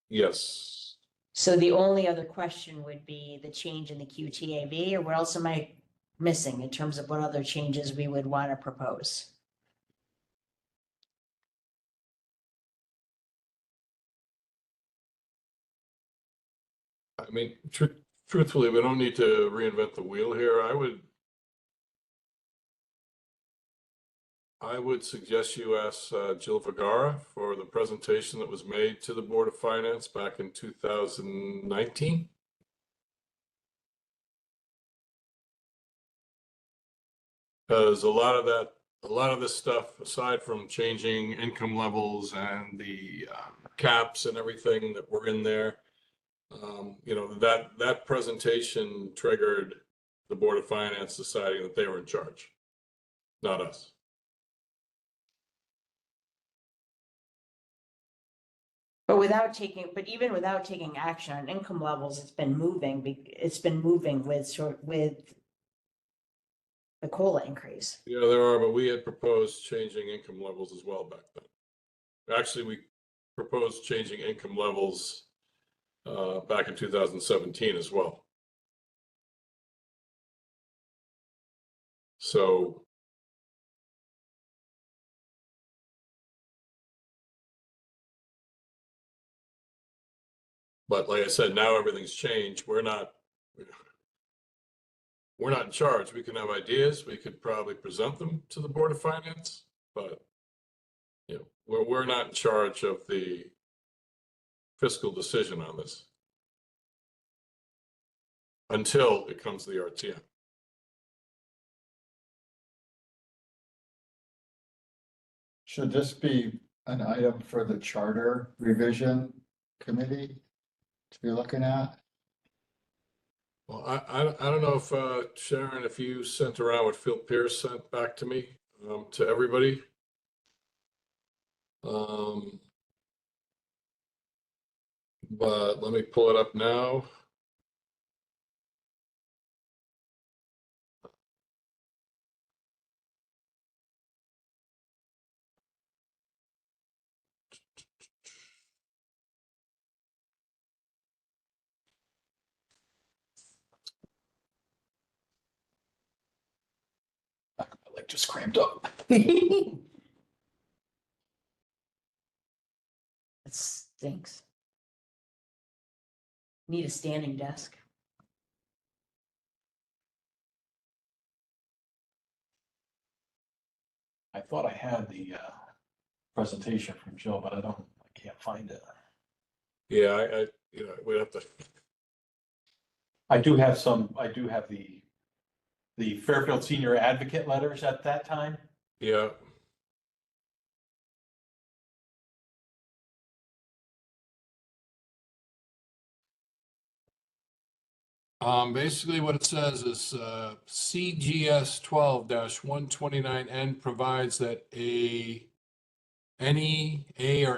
Speaker 2: Yes.
Speaker 1: So the only other question would be the change in the QTAV, or what else am I missing in terms of what other changes we would want to propose?
Speaker 2: I mean, truthfully, we don't need to reinvent the wheel here. I would suggest you ask Jill Vergara for the presentation that was made to the Board of Finance back in 2019. Because a lot of this stuff, aside from changing income levels and the caps and everything that were in there, that presentation triggered the Board of Finance deciding that they were in charge, not us.
Speaker 1: But even without taking action on income levels, it's been moving with the COLA increase.
Speaker 2: Yeah, there are, but we had proposed changing income levels as well back then. Actually, we proposed changing income levels back in 2017 as well. So but like I said, now everything's changed. We're not in charge. We can have ideas. We could probably present them to the Board of Finance, but we're not in charge of the fiscal decision on this until it comes to the RTM.
Speaker 5: Should this be an item for the charter revision committee to be looking at?
Speaker 2: Well, I don't know if Sharon, if you sent around what Phil Pierce sent back to me, to everybody. But let me pull it up now.
Speaker 4: My leg just cramped up.
Speaker 1: It stinks. Need a standing desk.
Speaker 4: I thought I had the presentation from Jill, but I can't find it.
Speaker 2: Yeah, we have to.
Speaker 4: I do have the Fairfield Senior Advocate letters at that time.
Speaker 2: Yeah. Basically what it says is CGS 12-129N provides that any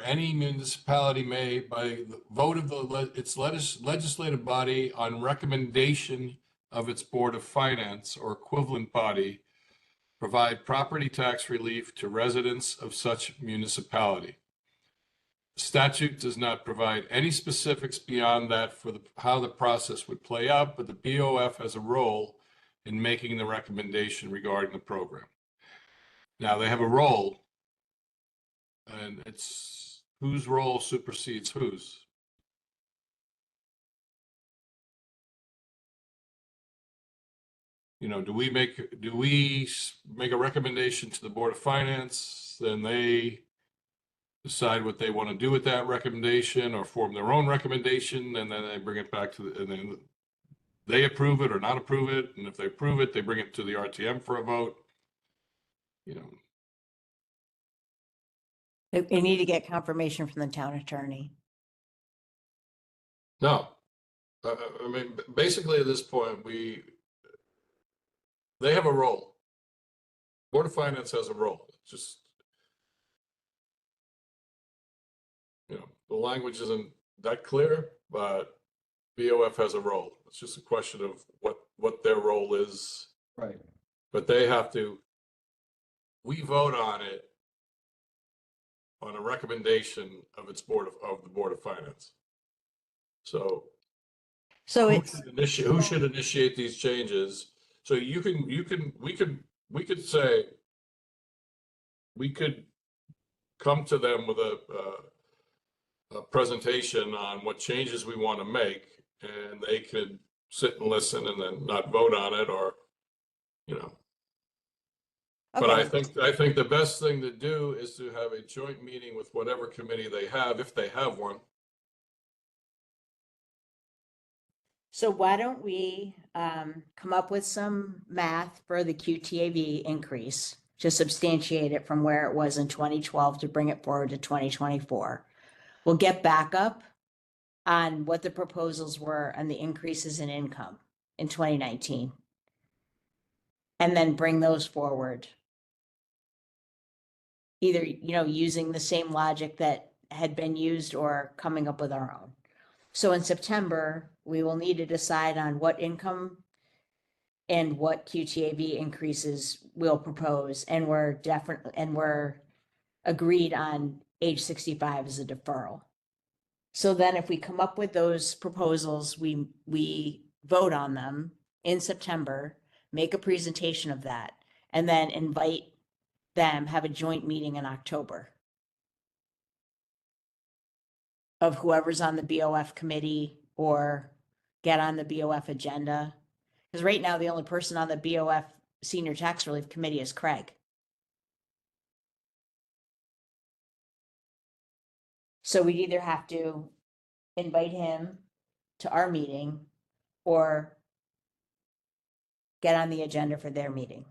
Speaker 2: municipality may, by the vote of its legislative body on recommendation of its Board of Finance or equivalent body, provide property tax relief to residents of such municipality. Statute does not provide any specifics beyond that for how the process would play out, but the BOF has a role in making the recommendation regarding the program. Now they have a role, and it's whose role supersedes whose. Do we make a recommendation to the Board of Finance, then they decide what they want to do with that recommendation or form their own recommendation, and then they bring it back and then they approve it or not approve it. And if they approve it, they bring it to the RTM for a vote.
Speaker 1: They need to get confirmation from the town attorney.
Speaker 2: No, I mean, basically at this point, they have a role. Board of Finance has a role. It's just, the language isn't that clear, but BOF has a role. It's just a question of what their role is.
Speaker 3: Right.
Speaker 2: But they have to, we vote on it on a recommendation of the Board of Finance. So
Speaker 1: So it's,
Speaker 2: who should initiate these changes? So we could say, we could come to them with a presentation on what changes we want to make, and they could sit and listen and then not vote on it, or, you know. But I
Speaker 1: okay,
Speaker 2: think the best thing to do is to have a joint meeting with whatever committee they have, if they have one.
Speaker 1: so why don't we come up with some math for the QTAV increase to substantiate it from where it was in 2012 to bring it forward to 2024. We'll get back up on what the proposals were and the increases in income in 2019. And then bring those forward. Either, using the same logic that had been used or coming up with our own. So in September, we will need to decide on what income and what QTAV increases we'll propose. And we're agreed on age 65 as a deferral. So then if we come up with those proposals, we vote on them in September, make a presentation of that, and then invite them, have a joint meeting in October of whoever's on the BOF committee or get on the BOF agenda. Because right now, the only person on the BOF Senior Tax Relief Committee is Craig. So we'd either have to invite him to our meeting or get on the agenda for their meeting.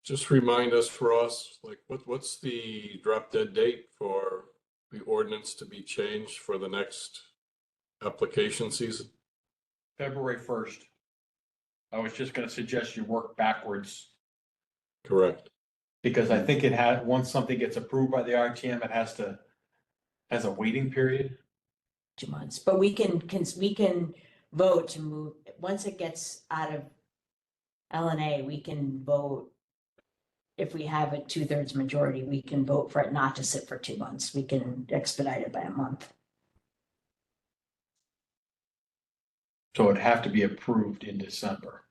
Speaker 2: Just remind us, Ross, like what's the drop dead date for the ordinance to be changed for the next application season?
Speaker 4: February 1st. I was just gonna suggest you work backwards,
Speaker 2: Correct.
Speaker 4: because I think it had, once something gets approved by the RTM, it has a waiting period.
Speaker 1: 2 months, but we can vote to move, once it gets out of LNA, we can vote. If we have a 2/3 majority, we can vote for it not to sit for 2 months. We can expedite it by a month.
Speaker 4: So it'd have to be approved in December.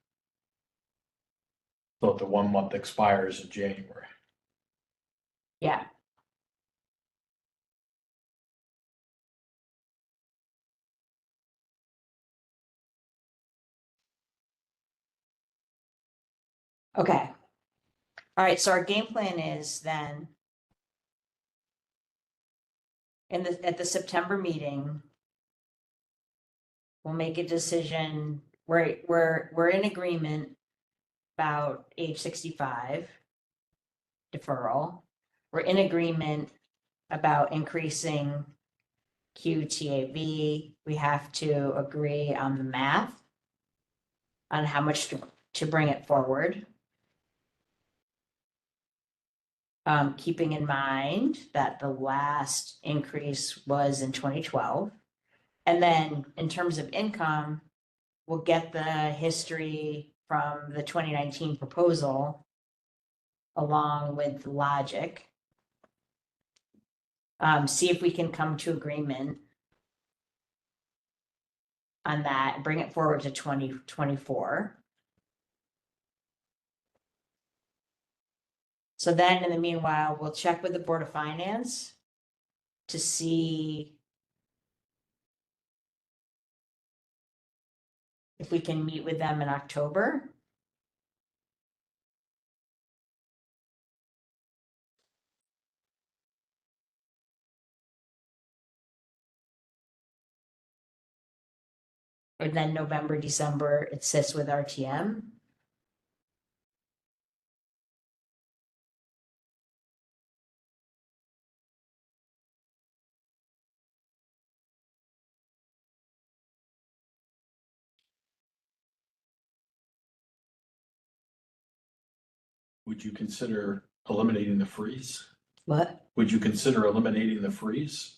Speaker 4: So the 1 month expires in January.
Speaker 1: Yeah. Okay. All right, so our game plan is then at the September meeting, we'll make a decision. We're in agreement about age 65 deferral. We're in agreement about increasing QTAV. We have to agree on the math on how much to bring it forward. Keeping in mind that the last increase was in 2012. And then in terms of income, we'll get the history from the 2019 proposal along with logic. See if we can come to agreement on that and bring it forward to 2024. So then in the meanwhile, we'll check with the Board of Finance to see if we can meet with them in October. And then November, December, it sits with RTM.
Speaker 4: Would you consider eliminating the freeze?
Speaker 1: What?
Speaker 4: Would you consider eliminating the freeze?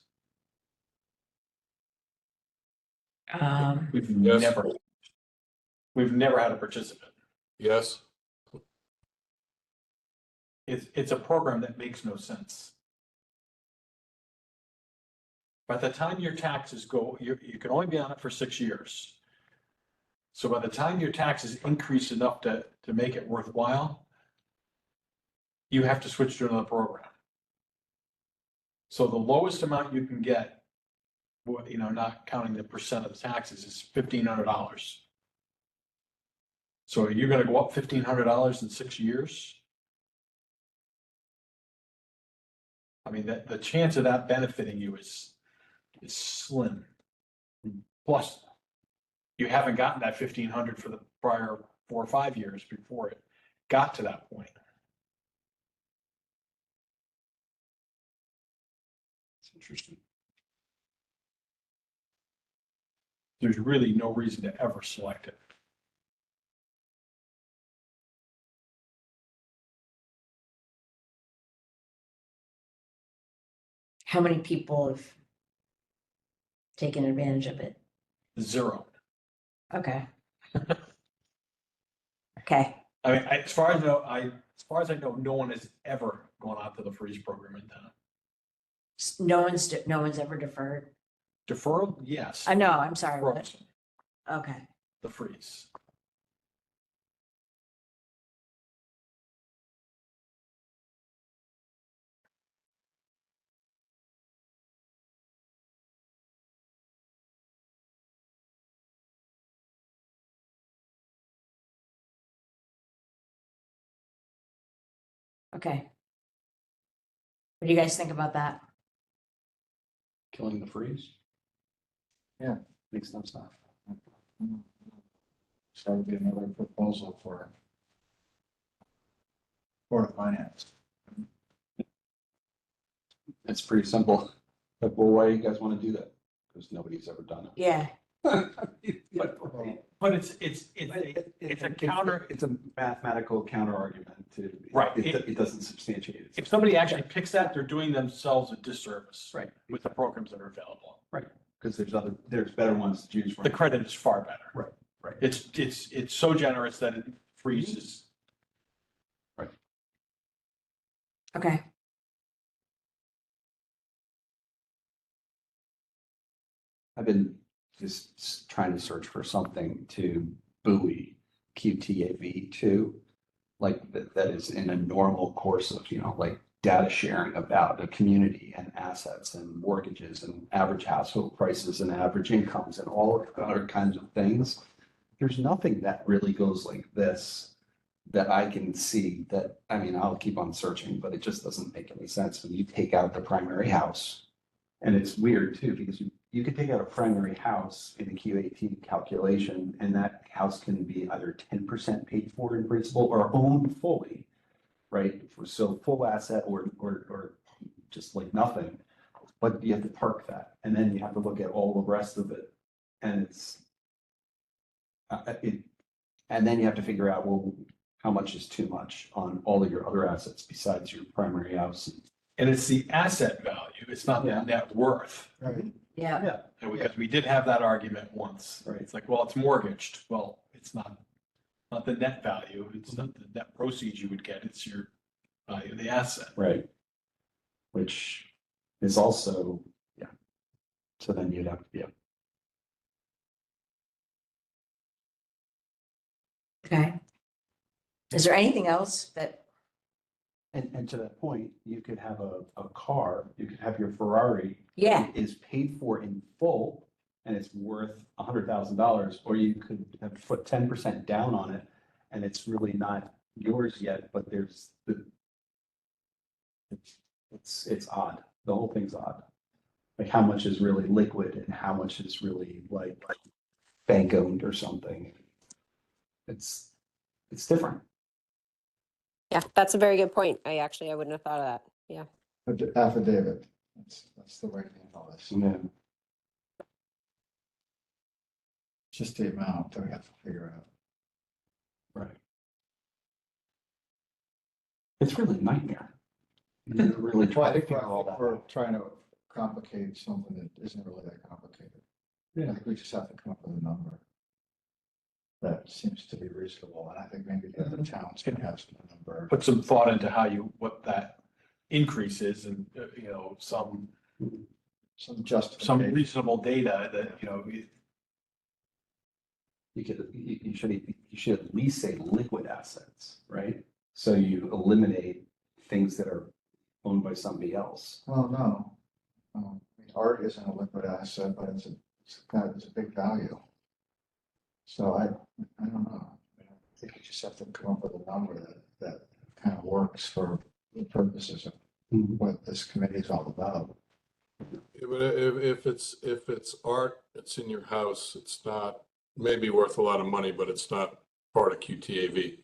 Speaker 4: We've
Speaker 2: Yes.
Speaker 4: never had a participant.
Speaker 2: Yes,
Speaker 4: It's a program that makes no sense. By the time your taxes go, you can only be on it for 6 years. So by the time your taxes increase enough to make it worthwhile, you have to switch to another program. So the lowest amount you can get, not counting the percent of the taxes, is $1,500. So you're gonna go up $1,500 in 6 years? I mean, the chance of that benefiting you is slim. Plus, you haven't gotten that 1,500 for the prior 4 or 5 years before it got to that point.
Speaker 3: It's interesting.
Speaker 4: There's really no reason to ever select it.
Speaker 1: How many people have taken advantage of it?
Speaker 4: 0.
Speaker 1: Okay. Okay.
Speaker 4: I mean, as far as I know, no one has ever gone out to the freeze program in town.
Speaker 1: No one's ever deferred.
Speaker 4: Deferral, yes.
Speaker 1: I know, I'm sorry. What?
Speaker 4: Frozen,
Speaker 1: Okay.
Speaker 4: the freeze.
Speaker 1: Okay. What do you guys think about that?
Speaker 3: Killing the freeze?
Speaker 5: Yeah.
Speaker 3: Makes no sense.
Speaker 5: So that would be another proposal for Board of Finance.
Speaker 3: It's pretty simple. Like, well, why do you guys want to do that? Because nobody's ever done it.
Speaker 1: Yeah.
Speaker 4: But it's a counter.
Speaker 3: It's a mathematical counter argument to.
Speaker 4: Right.
Speaker 3: It doesn't substantiate it.
Speaker 4: If somebody actually picks that, they're doing themselves a disservice.
Speaker 3: Right.
Speaker 4: With the programs that are available.
Speaker 3: Because there's better ones to choose from.
Speaker 4: The credit is far better.
Speaker 3: Right.
Speaker 4: It's so generous that it freezes.
Speaker 1: Okay.
Speaker 3: I've been just trying to search for something to buoy QTAV2, like that is in a normal course of, like data sharing about the community and assets and mortgages and average household prices and average incomes and all other kinds of things. There's nothing that really goes like this that I can see that, I mean, I'll keep on searching, but it just doesn't make any sense when you take out the primary house. And it's weird too, because you could take out a primary house in the Q18 calculation, and that house can be either 10% paid for in principal or owned fully, right? So full asset or just like nothing, but you have to park that, and then you have to look at all the rest of it, and and then you have to figure out, well, how much is too much on all of your other assets besides your primary house.
Speaker 4: And it's the asset value. It's not the
Speaker 3: Yeah.
Speaker 4: net worth.
Speaker 5: Right.
Speaker 1: Yeah.
Speaker 4: And because we did have that argument once.
Speaker 3: Right.
Speaker 4: It's like, well, it's mortgaged. Well, it's not the net value. It's not the net proceeds you would get. It's your value of the asset.
Speaker 3: Right. Which is also, yeah. So then you'd have, yeah.
Speaker 1: Okay. Is there anything else that,
Speaker 3: And to that point, you could have a car, you could have your Ferrari.
Speaker 1: yeah,
Speaker 3: Is paid for in full and it's worth $100,000, or you could have put 10% down on it and it's really not yours yet, but there's it's odd. The whole thing's odd. Like how much is really liquid and how much is really like bank owned or something. It's different.
Speaker 8: Yeah, that's a very good point. I wouldn't have thought of that. Yeah.
Speaker 5: Affidavit, that's the way to handle this.
Speaker 3: Yeah.
Speaker 5: Just the amount that we have to figure out.
Speaker 3: Right. It's really a nightmare. You really try to
Speaker 5: Well,
Speaker 3: figure all that
Speaker 5: We're
Speaker 3: out.
Speaker 5: trying to complicate something that isn't really that complicated. I
Speaker 3: Yeah.
Speaker 5: think we just have to come up with a number that seems to be reasonable, and I think maybe the other towns can have some number.
Speaker 4: Put some thought into what that increase is and, some
Speaker 5: Some justification.
Speaker 4: reasonable data that,
Speaker 3: You should at least say liquid assets, right? So you eliminate things that are owned by somebody else.
Speaker 5: Well, no. I mean, art isn't a liquid asset, but it's a big value. So I don't know. I think you just have to come up with a number that kind of works for the purposes of what this committee is all about.
Speaker 2: Yeah, but if it's art, it's in your house, it's not maybe worth a lot of money, but it's not part of QTAV.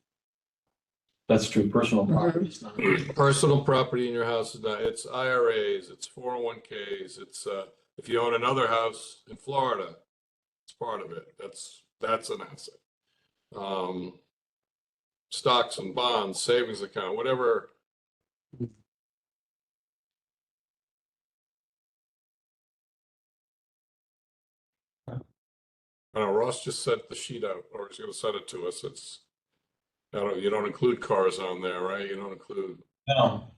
Speaker 4: that's true. Personal property is not.
Speaker 2: Personal property in your house is not, it's IRAs, it's 401ks, it's if you own another house in Florida, it's part of it. That's an asset. Stocks and bonds, savings account, whatever. I know Ross just sent the sheet out, or he's gonna send it to us. It's, you don't include cars on there, right? You don't include.
Speaker 4: No.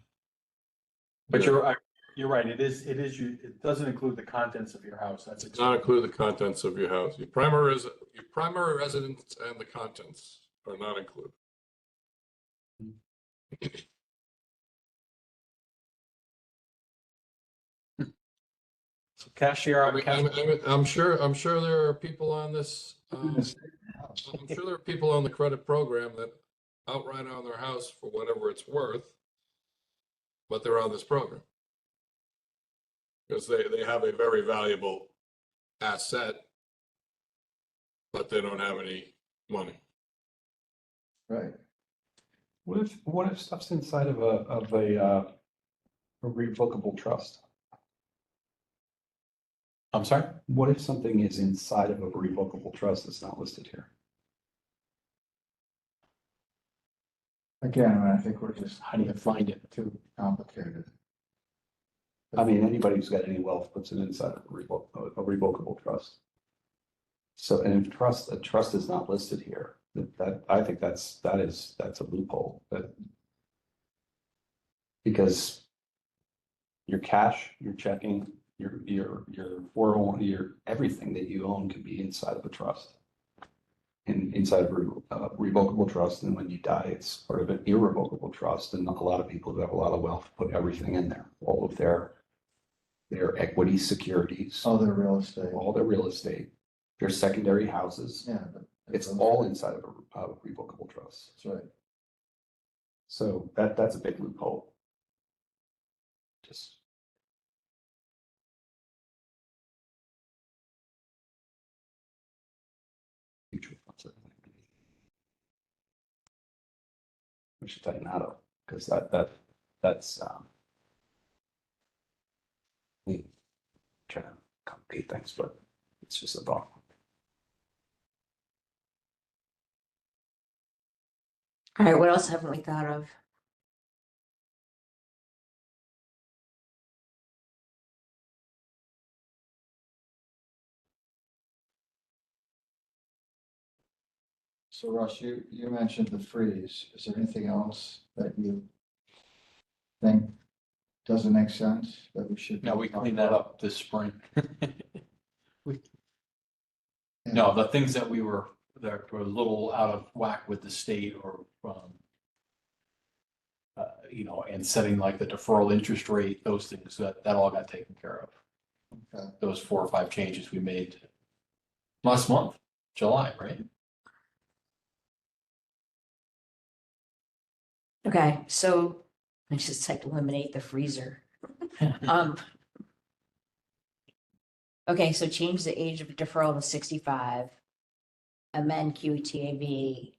Speaker 4: But
Speaker 2: Yeah.
Speaker 4: you're right. It it doesn't include the contents of your house. That's
Speaker 2: Not include the contents of your house. Your primary residence and the contents are not included.
Speaker 4: So cashier.
Speaker 2: I'm sure there are people on this. I'm sure there are people on the credit program that outright on their house for whatever it's worth, but they're on this program because they have a very valuable asset, but they don't have any money.
Speaker 5: Right.
Speaker 3: What if stuff's inside of a revocable trust?
Speaker 4: I'm sorry?
Speaker 3: What if something is inside of a revocable trust that's not listed here?
Speaker 5: Again, I think we're just.
Speaker 4: How do you find it?
Speaker 5: Too complicated.
Speaker 3: I mean, anybody who's got any wealth puts it inside of a revocable trust. So, and if a trust is not listed here, I think that's a loophole, but because your cash, your checking, your 401, your everything that you own can be inside of a trust. Inside of a revocable trust, and when you die, it's part of an irrevocable trust. And a lot of people who have a lot of wealth put everything in there, all of their equity securities,
Speaker 5: Other real estate.
Speaker 3: all their real estate, their secondary houses.
Speaker 5: Yeah, but.
Speaker 3: It's all inside of a revocable trust.
Speaker 5: That's right.
Speaker 3: So that's a big loophole. Just. Mutual funds, I think. We should tighten that up because that's we try to complicate things, but it's just a thought.
Speaker 1: All right, what else haven't we thought of?
Speaker 5: So Russ, you mentioned the freeze. Is there anything else that you think doesn't make sense that we should?
Speaker 4: No, we cleaned that up this spring.
Speaker 5: Yeah.
Speaker 4: No, the things that were a little out of whack with the state or, and setting like the deferral interest rate, those things that all got taken care of.
Speaker 5: Okay.
Speaker 4: Those 4 or 5 changes we made last month, July, right?
Speaker 1: Okay, so I just like eliminate the freezer. Okay, so change the age of deferral to 65. Amend QTAV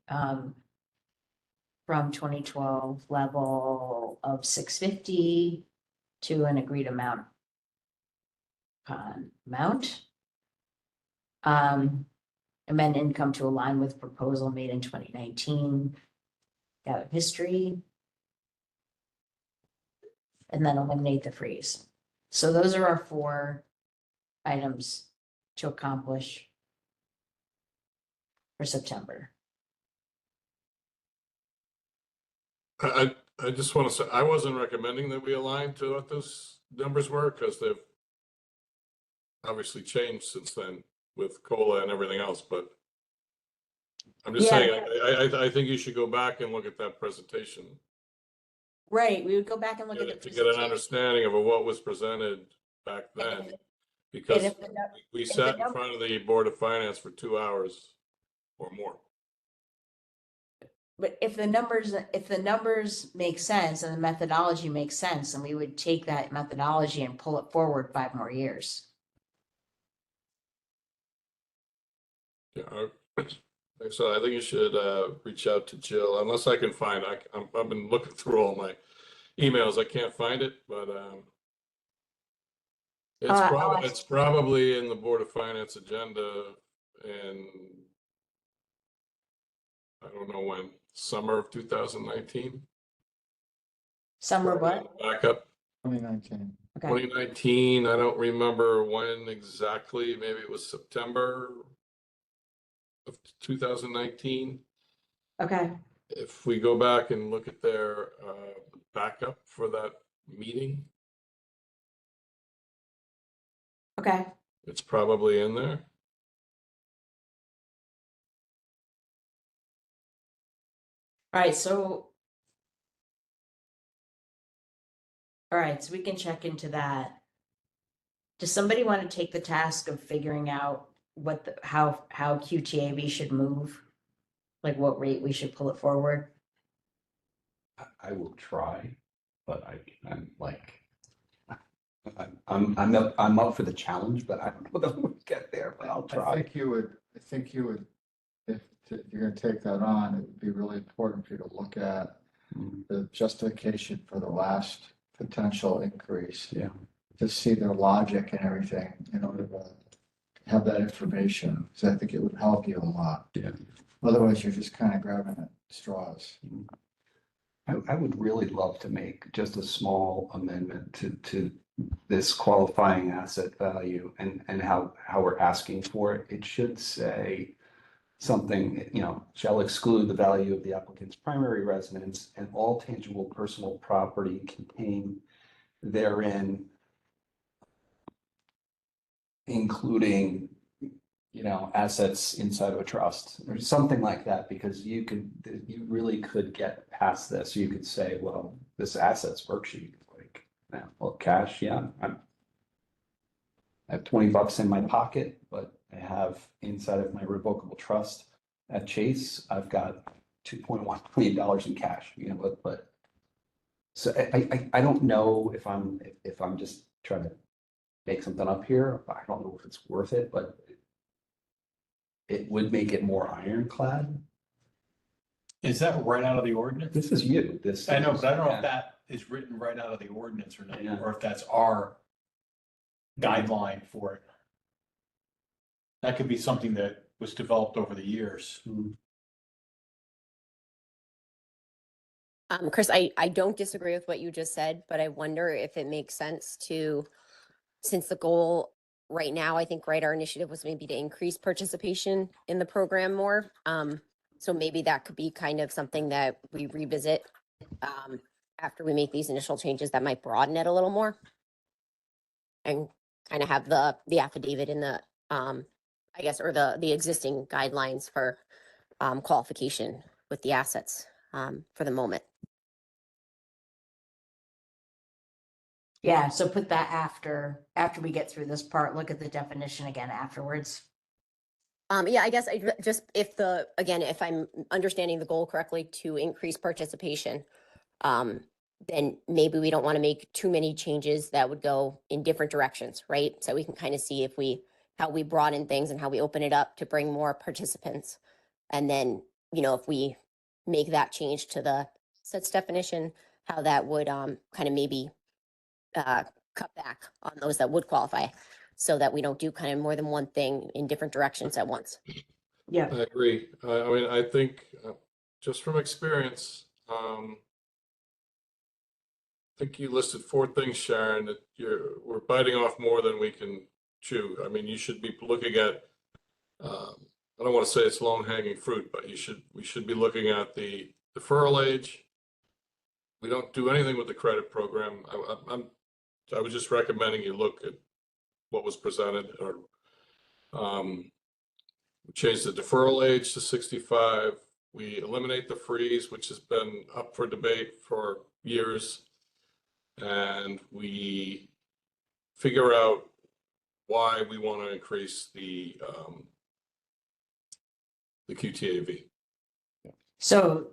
Speaker 1: from 2012 level of 650 to an agreed amount. Amend income to align with proposal made in 2019. Got history. and then eliminate the freeze. So those are our 4 items to accomplish for September.
Speaker 2: I just want to say, I wasn't recommending that we align to what those numbers were, because they've obviously changed since then with COLA and everything else, but I'm just
Speaker 1: Yeah.
Speaker 2: saying, I think you should go back and look at that presentation
Speaker 1: Right, we would go back and look at the
Speaker 2: to get an
Speaker 1: presentation.
Speaker 2: understanding of what was presented back then. Because
Speaker 1: if the nu-
Speaker 2: we
Speaker 1: if the
Speaker 2: sat in
Speaker 1: num-
Speaker 2: front of the Board of Finance for 2 hours or more.
Speaker 1: But if the numbers make sense and the methodology makes sense, then we would take that methodology and pull it forward 5 more years.
Speaker 2: Yeah, so I think you should reach out to Jill, unless I can find, I've been looking through all my emails, I can't find it, but it's probably in the Board of Finance agenda, and I don't know when, summer of 2019.
Speaker 1: Summer what?
Speaker 2: Backup
Speaker 5: 2019.
Speaker 1: Okay,
Speaker 2: 2019, I don't remember when exactly, maybe it was September of 2019.
Speaker 1: okay,
Speaker 2: If we go back and look at their backup for that meeting,
Speaker 1: okay.
Speaker 2: it's probably in there.
Speaker 1: All right, so. All right, so we can check into that. Does somebody want to take the task of figuring out how QTAB should move? Like what rate we should pull it forward?
Speaker 3: I will try, but I'm like, I'm up for the challenge, but I don't know that we'll get there, but I'll
Speaker 5: I
Speaker 3: try.
Speaker 5: think you would, if you're gonna take that on, it would be really important for you to look at the justification for the last potential increase.
Speaker 3: Yeah.
Speaker 5: To see their logic and everything in order to have that information, because I think it would help you a lot.
Speaker 3: Yeah.
Speaker 5: Otherwise, you're just kind of grabbing at straws.
Speaker 3: I would really love to make just a small amendment to this qualifying asset value and how we're asking for it. It should say something, shall exclude the value of the applicant's primary residence and all tangible personal property contained therein, including, assets inside of a trust or something like that, because you really could get past this. You could say, well, this assets worksheet, like, well, cash, yeah, I have $20 in my pocket, but I have inside of my revocable trust at Chase, I've got $2.1 million in cash, but so I don't know if I'm just trying to make something up here. I don't know if it's worth it, but it would make it more ironclad.
Speaker 4: Is that right out of the ordinance?
Speaker 3: This is you,
Speaker 4: I know, but I don't know
Speaker 3: yeah.
Speaker 4: if that is written right out of the ordinance or not,
Speaker 3: Yeah.
Speaker 4: or if that's our guideline for it. That could be something that was developed over the years.
Speaker 8: Chris, I don't disagree with what you just said, but I wonder if it makes sense to, since the goal right now, I think, our initiative was maybe to increase participation in the program more. So maybe that could be kind of something that we revisit after we make these initial changes that might broaden it a little more. And kind of have the affidavit in the, I guess, or the existing guidelines for qualification with the assets for the moment.
Speaker 1: Yeah, so put that after we get through this part, look at the definition again afterwards.
Speaker 8: Yeah, I guess if I'm understanding the goal correctly, to increase participation, then maybe we don't want to make too many changes that would go in different directions, right? So we can kind of see how we broaden things and how we open it up to bring more participants. And then, if we make that change to the sets definition, how that would kind of maybe cut back on those that would qualify, so that we don't do kind of more than one thing in different directions at once.
Speaker 1: Yeah,
Speaker 2: I agree. I mean, I think just from experience, think you listed 4 things, Sharon, that we're biting off more than we can chew. I mean, you should be looking at, I don't want to say it's low hanging fruit, but we should be looking at the deferral age. We don't do anything with the credit program. I was just recommending you look at what was presented, or we changed the deferral age to 65. We eliminate the freeze, which has been up for debate for years. And we figure out why we want to increase the QTAV.
Speaker 1: So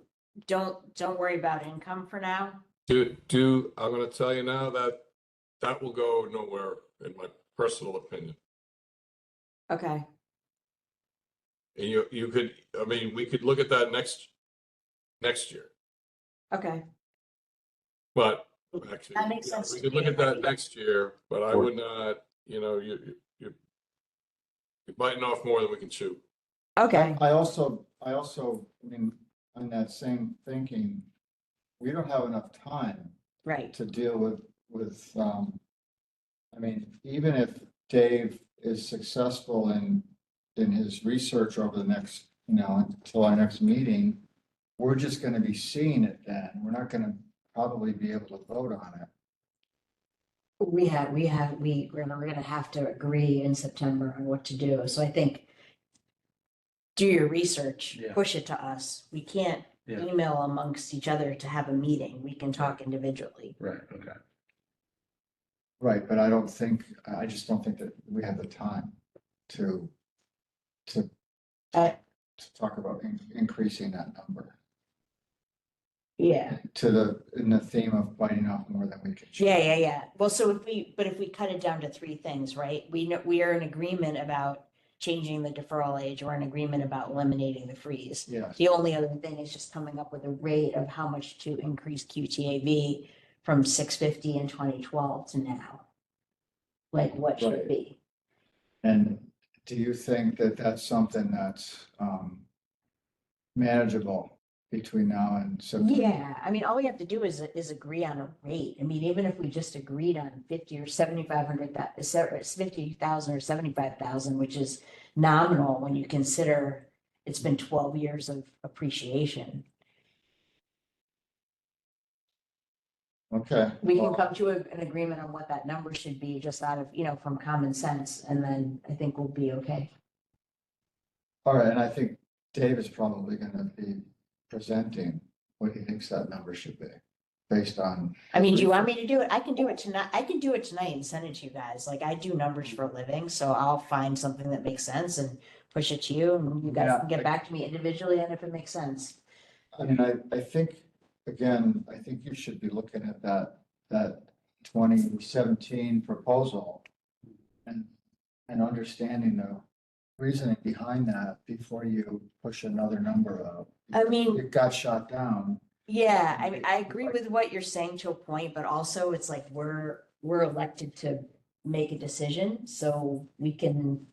Speaker 1: don't worry about income for now.
Speaker 2: I'm going to tell you now that will go nowhere, in my personal opinion.
Speaker 1: Okay.
Speaker 2: And you could, I mean, we could look at that next year,
Speaker 1: Okay.
Speaker 2: but actually,
Speaker 1: That makes
Speaker 2: yeah,
Speaker 1: sense
Speaker 2: we
Speaker 1: to
Speaker 2: could look
Speaker 1: me.
Speaker 2: at that next year, but I would not, you're biting off more than we can chew.
Speaker 1: Okay.
Speaker 5: I also, I mean, on that same thinking, we don't have enough time
Speaker 1: Right.
Speaker 5: to deal with, I mean, even if Dave is successful in his research over the next, until our next meeting, we're just gonna be seeing it then. We're not gonna probably be able to vote on it.
Speaker 1: We're gonna have to agree in September on what to do. So I think do your research,
Speaker 6: Yeah.
Speaker 1: push it to us. We can't
Speaker 6: Yeah.
Speaker 1: email amongst each other to have a meeting. We can talk individually.
Speaker 6: Right, okay.
Speaker 5: Right, but I just don't think that we have the time to
Speaker 1: Uh,
Speaker 5: talk about increasing that number
Speaker 1: Yeah.
Speaker 5: in the theme of biting off more than we can chew.
Speaker 1: Yeah. Well, so if we cut it down to 3 things, right? We are in agreement about changing the deferral age. We're in agreement about eliminating the freeze.
Speaker 5: Yes,
Speaker 1: The only other thing is just coming up with a rate of how much to increase QTAV from 650 in 2012 to now. Like what should it
Speaker 5: Right.
Speaker 1: be?
Speaker 5: and do you think that that's something that's manageable between now and September?
Speaker 1: Yeah, I mean, all we have to do is agree on a rate. I mean, even if we just agreed on 50 or 7,500, that is 50,000 or 75,000, which is nominal when you consider it's been 12 years of appreciation.
Speaker 5: Okay.
Speaker 1: We can
Speaker 5: well,
Speaker 1: come to an agreement on what that number should be just out of, from common sense, and then I think we'll be okay.
Speaker 5: All right, and I think Dave is probably gonna be presenting what he thinks that number should be, based on.
Speaker 1: I mean, do you want me to do it? I can do it tonight. I can do it tonight and send it to you guys. Like I do numbers for a living, so I'll find something that makes sense and push it to you, and you guys
Speaker 5: Yeah,
Speaker 1: can get back to me individually and if it makes sense.
Speaker 5: I mean, I think, again, I think you should be looking at that 2017 proposal and understanding the reasoning behind that before you push another number up.
Speaker 1: I mean-
Speaker 5: It got shot down.
Speaker 1: Yeah, I mean, I agree with what you're saying to a point, but also it's like we're elected to make a decision, so we can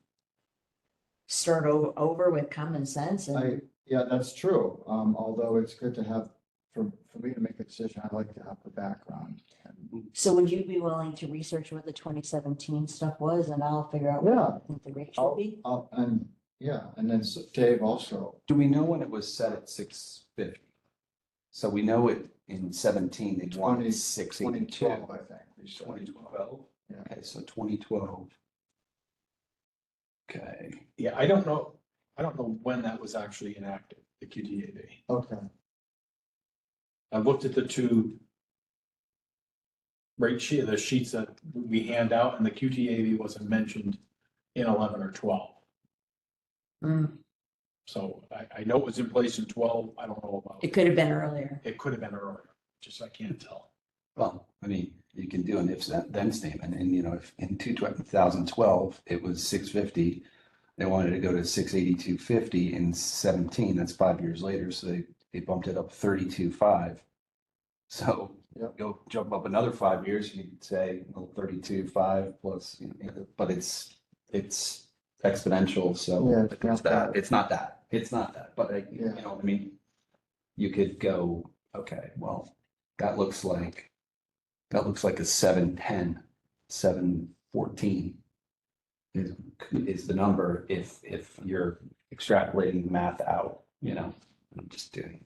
Speaker 1: start over with common sense and.
Speaker 5: Yeah, that's true. Although it's good to have, for me to make a decision, I like to have the background. And
Speaker 1: So would you be willing to research what the 2017 stuff was, and I'll figure out what I think the rate should be?
Speaker 5: and then Dave also,
Speaker 3: Do we know when it was set at 650? So we know it in 17, they
Speaker 5: 20
Speaker 3: wanted 682.
Speaker 5: 2012, I think. we said.
Speaker 3: 2012?
Speaker 5: Yeah.
Speaker 3: Okay, so 2012. Okay,
Speaker 4: Yeah, I don't know when that was actually enacted, the QTAV.
Speaker 5: Okay,
Speaker 4: I looked at the 2 the sheets that we hand out, and the QTAV wasn't mentioned in 11 or 12.
Speaker 1: Mm,
Speaker 4: So I know it was in place in 12. I don't know about.
Speaker 1: It could have been earlier.
Speaker 4: It could have been earlier, just I can't tell.
Speaker 3: well, I mean, you can do an if then statement, and if in 2012, it was 650, they wanted to go to 682.50 in 17, that's 5 years later, so they bumped it up 32.5. So
Speaker 5: Yep.
Speaker 3: go jump up another 5 years, you could say 32.5 plus, but it's exponential, so
Speaker 5: Yeah,
Speaker 3: it's not that, but
Speaker 5: Yeah.
Speaker 3: I mean, you could go, okay, well, that looks like That looks like a 710, 714 is the number if you're extrapolating the math out, you know, I'm just doing.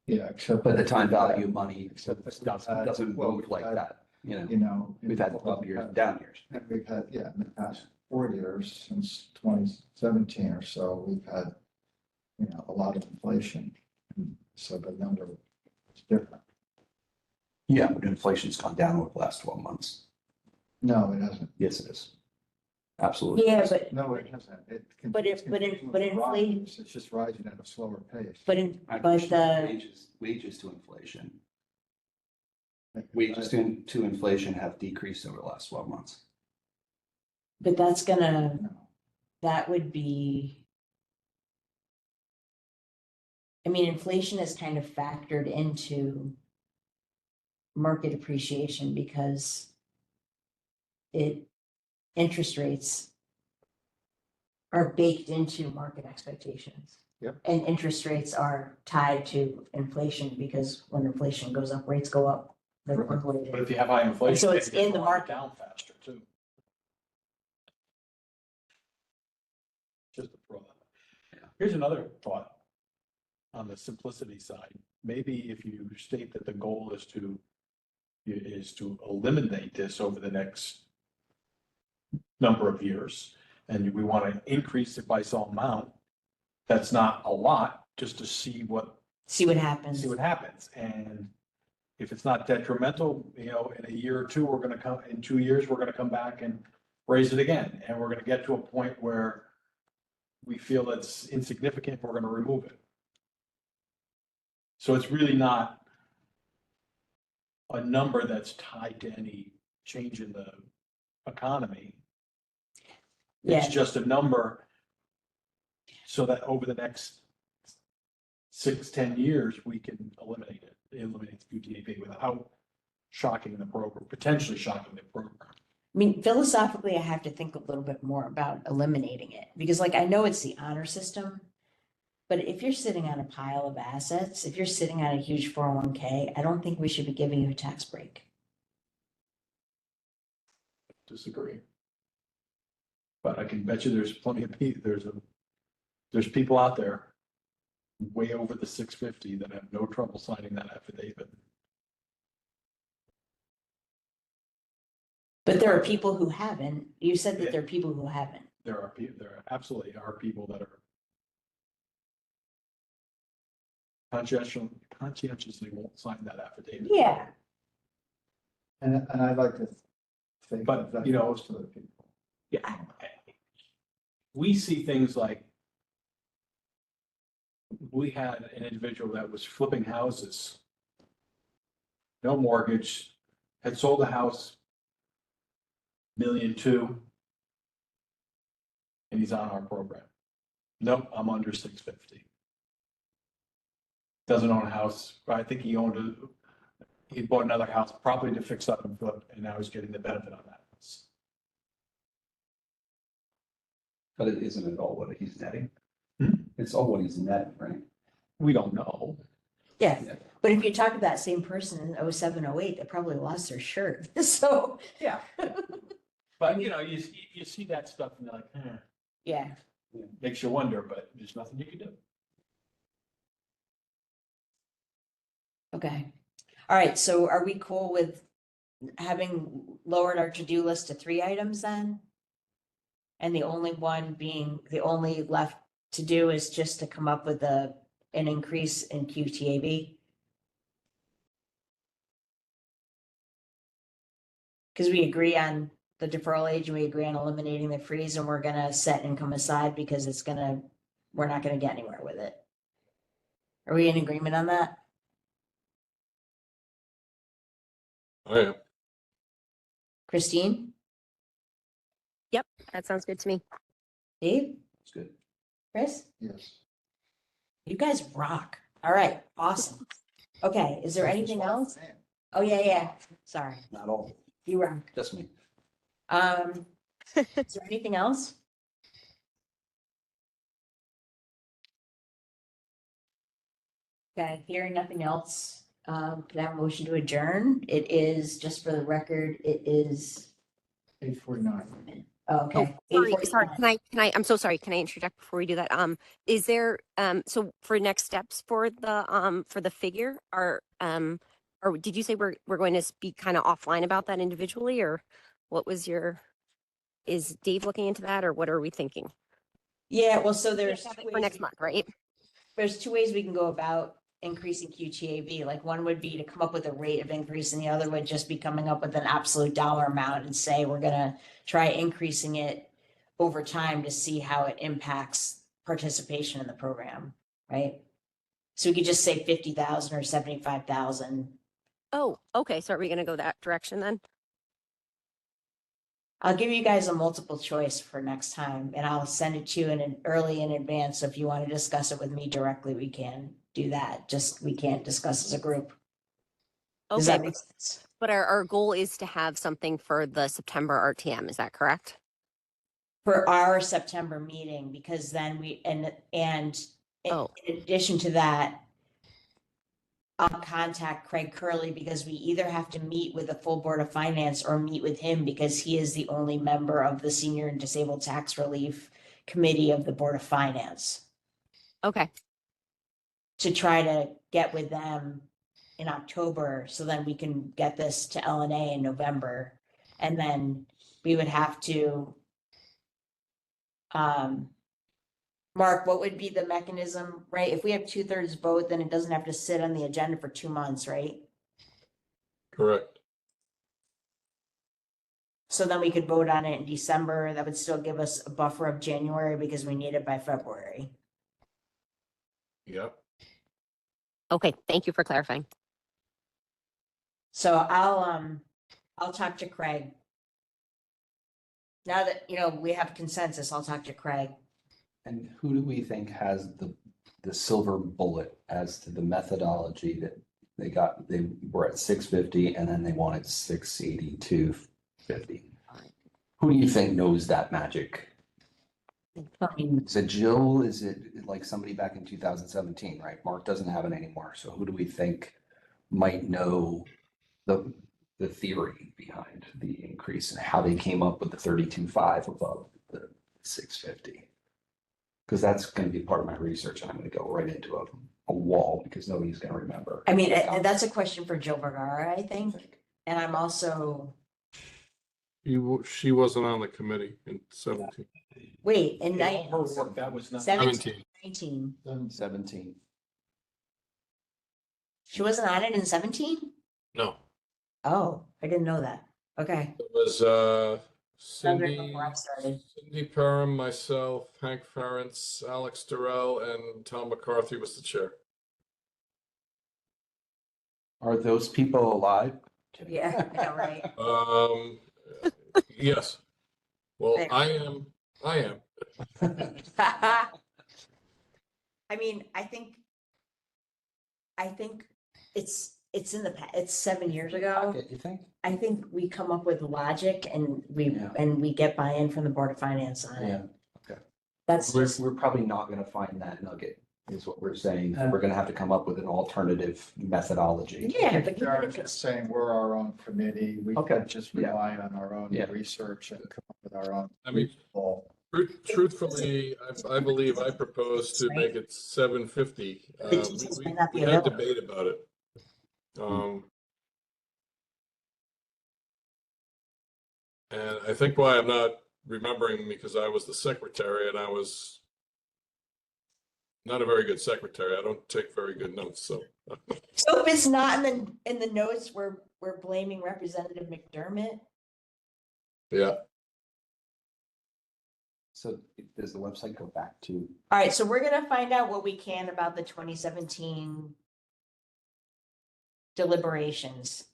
Speaker 5: Yeah, except.
Speaker 3: But the time value of money
Speaker 5: Except
Speaker 3: doesn't
Speaker 5: well,
Speaker 3: move like that, you know.
Speaker 5: You know.
Speaker 3: We've had up years and down years.
Speaker 5: And we've had, yeah, in the past 4 years, since 2017 or so, we've had, you know, a lot of inflation. And so the number is different.
Speaker 3: Yeah, but inflation's gone down over the last 12 months.
Speaker 5: No, it hasn't.
Speaker 3: Yes, it is. Absolutely.
Speaker 1: Yeah, but,
Speaker 5: No, it hasn't.
Speaker 1: But inflation-
Speaker 5: It's just rising at a slower pace.
Speaker 3: I
Speaker 1: but
Speaker 3: push
Speaker 1: the,
Speaker 3: wages to inflation. Wages to inflation have decreased over the last 12 months.
Speaker 1: but that's gonna,
Speaker 5: No.
Speaker 1: that would be. I mean, inflation is kind of factored into market appreciation because interest rates are baked into market expectations.
Speaker 5: Yep.
Speaker 1: And interest rates are tied to inflation because when inflation goes up, rates go up. They're
Speaker 5: Right.
Speaker 1: correlated.
Speaker 4: But if you have high inflation.
Speaker 1: So it's
Speaker 4: then you're
Speaker 1: in the
Speaker 4: drawing it
Speaker 1: market.
Speaker 4: Down faster too. Just a thought. Here's another thought. On the simplicity side, maybe if you state that the goal is to eliminate this over the next number of years, and we want to increase it by some amount, that's not a lot, just to see what
Speaker 1: happens.
Speaker 4: happens. And if it's not detrimental, you know, in a year or two, in 2 years, we're gonna come back and raise it again. And we're gonna get to a point where we feel it's insignificant, we're gonna remove it. So it's really not a number that's tied to any change in the economy. It's
Speaker 1: Yeah.
Speaker 4: just a number so that over the next 6-10 years, we can eliminate the QTAP without shocking the program, potentially shocking the program.
Speaker 1: I mean, philosophically, I have to think a little bit more about eliminating it because like, I know it's the honor system. But if you're sitting on a pile of assets, if you're sitting on a huge 401k, I don't think we should be giving you a tax break.
Speaker 4: Disagree. But I can bet you there's plenty of there's people out there way over the 650 that have no trouble signing that affidavit.
Speaker 1: But there are people who haven't. You said that there are people who haven't.
Speaker 4: There absolutely are people that are conscientiously won't sign that affidavit.
Speaker 1: Yeah.
Speaker 5: And I'd like to think.
Speaker 4: But,
Speaker 5: that
Speaker 4: you know,
Speaker 5: most of the people.
Speaker 4: Yeah. We see things like we had an individual that was flipping houses, no mortgage, had sold a house, $1.2 million, and he's on our program. Nope, I'm under 650. Doesn't own a house. I think he bought another house probably to fix up and flip, and now he's getting the benefit on that house.
Speaker 3: But it isn't at all what he's netting.
Speaker 4: Hmm?
Speaker 3: It's all what he's netting, right?
Speaker 4: We don't know.
Speaker 1: Yeah.
Speaker 3: Yeah.
Speaker 1: But if you talk to that same person in 07, 08, they probably lost their shirt. So,
Speaker 4: Yeah. But you know, you see that stuff and you're like,
Speaker 1: yeah.
Speaker 4: makes you wonder, but there's nothing you can do.
Speaker 1: Okay. All right. So are we cool with having lowered our to-do list to 3 items then? And the only left to do is just to come up with an increase in QTAB? Because we agree on the deferral age and we agree on eliminating the freeze and we're gonna set income aside because we're not gonna get anywhere with it. Are we in agreement on that?
Speaker 2: I am.
Speaker 1: Christine,
Speaker 8: That sounds good to me.
Speaker 1: Dave,
Speaker 3: It's good.
Speaker 1: Chris?
Speaker 5: Yes.
Speaker 1: You guys rock. All right, awesome. Okay, is there anything else? Oh, yeah. Sorry,
Speaker 3: Not all,
Speaker 1: you rock.
Speaker 3: just me.
Speaker 1: Is there anything else? Okay, hearing nothing else, can I have a motion to adjourn? It is, just for the record, it is,
Speaker 5: 8:49.
Speaker 1: okay.
Speaker 8: Oh, sorry,
Speaker 1: 8:49.
Speaker 8: I'm so sorry. Can I interject before we do that? Is there, so for next steps for the figure, or did you say we're going to speak kind of offline about that individually, or what was is Dave looking into that, or what are we thinking?
Speaker 1: Yeah, well, so
Speaker 8: We have
Speaker 1: there's
Speaker 8: to have
Speaker 1: two
Speaker 8: it for
Speaker 1: ways,
Speaker 8: next month, right?
Speaker 1: there's two ways we can go about increasing QTAV. Like one would be to come up with a rate of increase and the other would just be coming up with an absolute dollar amount and say, we're gonna try increasing it over time to see how it impacts participation in the program, right? So we could just say 50,000 or 75,000.
Speaker 8: Oh, okay. So are we going to go that direction then?
Speaker 1: I'll give you guys a multiple choice for next time and I'll send it to you early in advance. So if you want to discuss it with me directly, we can do that. Just, we can't discuss as a group. Does
Speaker 8: Okay,
Speaker 1: that make sense?
Speaker 8: but our goal is to have something for the September RTM. Is that correct?
Speaker 1: For our September meeting, because then and
Speaker 8: Oh.
Speaker 1: in addition to that, I'll contact Craig Curley because we either have to meet with the full Board of Finance or meet with him because he is the only member of the Senior and Disabled Tax Relief Committee of the Board of Finance,
Speaker 8: Okay.
Speaker 1: to try to get with them in October, so then we can get this to LNA in November. And then we would have to, Mark, what would be the mechanism, right? If we have 2/3 vote, then it doesn't have to sit on the agenda for 2 months, right?
Speaker 2: Correct.
Speaker 1: So then we could vote on it in December. That would still give us a buffer of January because we need it by February.
Speaker 2: Yep.
Speaker 8: Okay. Thank you for clarifying.
Speaker 1: So I'll talk to Craig. Now that, we have consensus, I'll talk to Craig.
Speaker 3: And who do we think has the silver bullet as to the methodology that they were at 650 and then they wanted 682.50? Who do you think knows that magic?
Speaker 1: I mean,
Speaker 3: Is it Jill? Is it like somebody back in 2017, right? Mark doesn't have it anymore. So who do we think might know the theory behind the increase and how they came up with the 32.5 above the 650? Because that's going to be part of my research, and I'm going to go right into a wall because nobody's going to remember.
Speaker 1: I mean, that's a question for Jill Vergara, I think. And I'm also,
Speaker 2: She wasn't on the committee in 17.
Speaker 1: wait, in
Speaker 4: In all her work, that was not.
Speaker 1: 17, 19.
Speaker 3: 17.
Speaker 1: She wasn't on it in 17?
Speaker 2: No,
Speaker 1: Oh, I didn't know that. Okay.
Speaker 2: it was Cindy,
Speaker 1: Before I started.
Speaker 2: Cindy Perham, myself, Hank Ferentz, Alex Durrell, and Tom McCarthy was the chair.
Speaker 3: Are those people alive? Kidding.
Speaker 1: Yeah, I know, right?
Speaker 2: Yes. Well,
Speaker 1: There.
Speaker 2: I am.
Speaker 1: I mean, I think it's in it's 7 years ago.
Speaker 3: You think?
Speaker 1: I think we come up with logic and
Speaker 3: Yeah.
Speaker 1: we get buy-in from the Board of Finance on it.
Speaker 3: Yeah. Okay.
Speaker 1: That's just,
Speaker 3: We're probably not going to find that nugget, is what we're saying. We're going to have to come up with an alternative methodology.
Speaker 1: yeah, but
Speaker 5: They're
Speaker 1: even if
Speaker 5: just
Speaker 1: it's,
Speaker 5: saying we're our own committee. We
Speaker 3: Okay.
Speaker 5: can just
Speaker 3: Yeah.
Speaker 5: rely on our own
Speaker 3: Yeah.
Speaker 5: research and come up with our own.
Speaker 2: I mean,
Speaker 5: goal.
Speaker 2: truthfully, I believe I proposed to make it 750.
Speaker 1: The details may not be
Speaker 2: We had
Speaker 1: available.
Speaker 2: debate about it. And I think why I'm not remembering, because I was the secretary and I was not a very good secretary. I don't take very good notes, so.
Speaker 1: so if it's not in the notes, we're blaming Representative McDermott.
Speaker 2: Yeah.
Speaker 3: So does the website go back to?
Speaker 1: All right, so we're gonna find out what we can about the 2017 deliberations.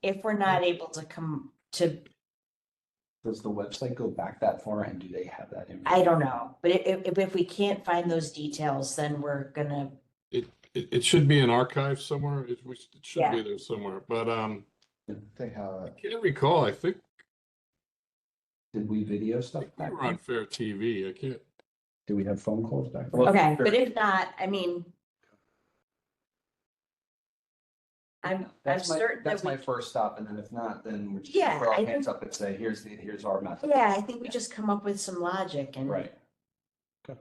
Speaker 1: If we're not able to come to,
Speaker 3: Does the website go back that far and do they have that information?
Speaker 1: I don't know, but if we can't find those details, then we're gonna,
Speaker 2: It should be an archive somewhere. It should
Speaker 1: Yeah.
Speaker 2: be there somewhere, but
Speaker 5: They have
Speaker 2: I can't recall. I think
Speaker 3: Did we video
Speaker 2: we
Speaker 3: stuff back
Speaker 2: were
Speaker 3: then?
Speaker 2: on Fair TV. I can't.
Speaker 3: Do we have phone calls back then?
Speaker 4: Well,
Speaker 1: okay,
Speaker 4: sure.
Speaker 1: but if not, I mean, I'm
Speaker 3: That's my,
Speaker 1: certain that
Speaker 3: that's my
Speaker 1: we,
Speaker 3: first stop, and then if not, then we're just
Speaker 1: Yeah,
Speaker 3: throw
Speaker 1: I
Speaker 3: our hands
Speaker 1: think-
Speaker 3: up and say, here's our method.
Speaker 1: yeah, I think we just come up with some logic and
Speaker 3: Right. Okay.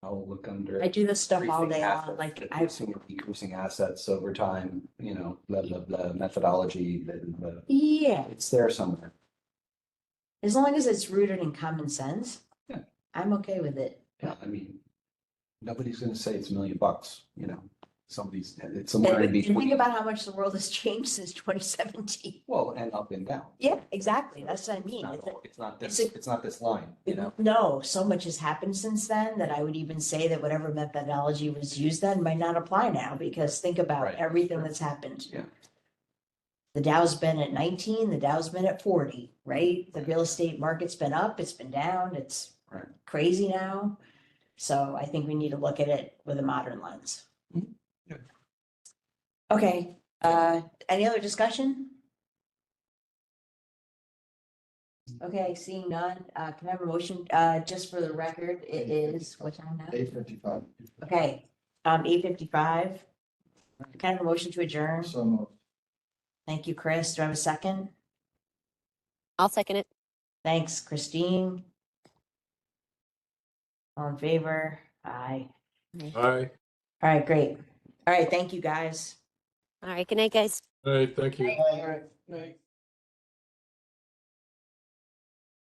Speaker 3: I'll look under.
Speaker 1: I do this stuff all
Speaker 3: increasing
Speaker 1: day long,
Speaker 3: assets,
Speaker 1: like
Speaker 3: increasing and decreasing assets over time, blah, blah, blah, methodology,
Speaker 1: yeah,
Speaker 3: it's there somewhere.
Speaker 1: as long as it's rooted in common sense.
Speaker 3: Yeah.
Speaker 1: I'm okay with it.
Speaker 3: Yeah, I mean, nobody's gonna say it's $1 million, somebody's, it's somewhere in
Speaker 1: And think
Speaker 3: between.
Speaker 1: about how much the world has changed since 2017.
Speaker 3: Well, and up and down.
Speaker 1: Yeah, exactly. That's what I
Speaker 3: It's
Speaker 1: mean.
Speaker 3: not
Speaker 1: It's
Speaker 3: all- it's not this,
Speaker 1: it's a-
Speaker 3: it's not this line,
Speaker 1: No, so much has happened since then that I would even say that whatever methodology was used then might not apply now, because think about
Speaker 3: Right,
Speaker 1: everything
Speaker 3: sure.
Speaker 1: that's happened.
Speaker 3: Yeah.
Speaker 1: The Dow's been at 19, the Dow's been at 40, right? The real estate market's been up, it's been down, it's
Speaker 3: Right.
Speaker 1: crazy now. So I think we need to look at it with a modern lens.
Speaker 3: Mhm. Yeah.
Speaker 1: Okay, any other discussion? Okay, seeing none, can I have a motion, just for the record, it is, what time now?
Speaker 5: 8:55.
Speaker 1: Okay, 8:55. Can I have a motion to adjourn?
Speaker 5: So moved.
Speaker 1: Thank you, Chris. Do I have a second?
Speaker 8: I'll second it.
Speaker 1: Thanks, Christine. All in favor? Aye.
Speaker 2: Aye.
Speaker 1: All right, great. All right, thank you, guys.
Speaker 8: All right, good night, guys.
Speaker 2: All right, thank you.
Speaker 4: All right.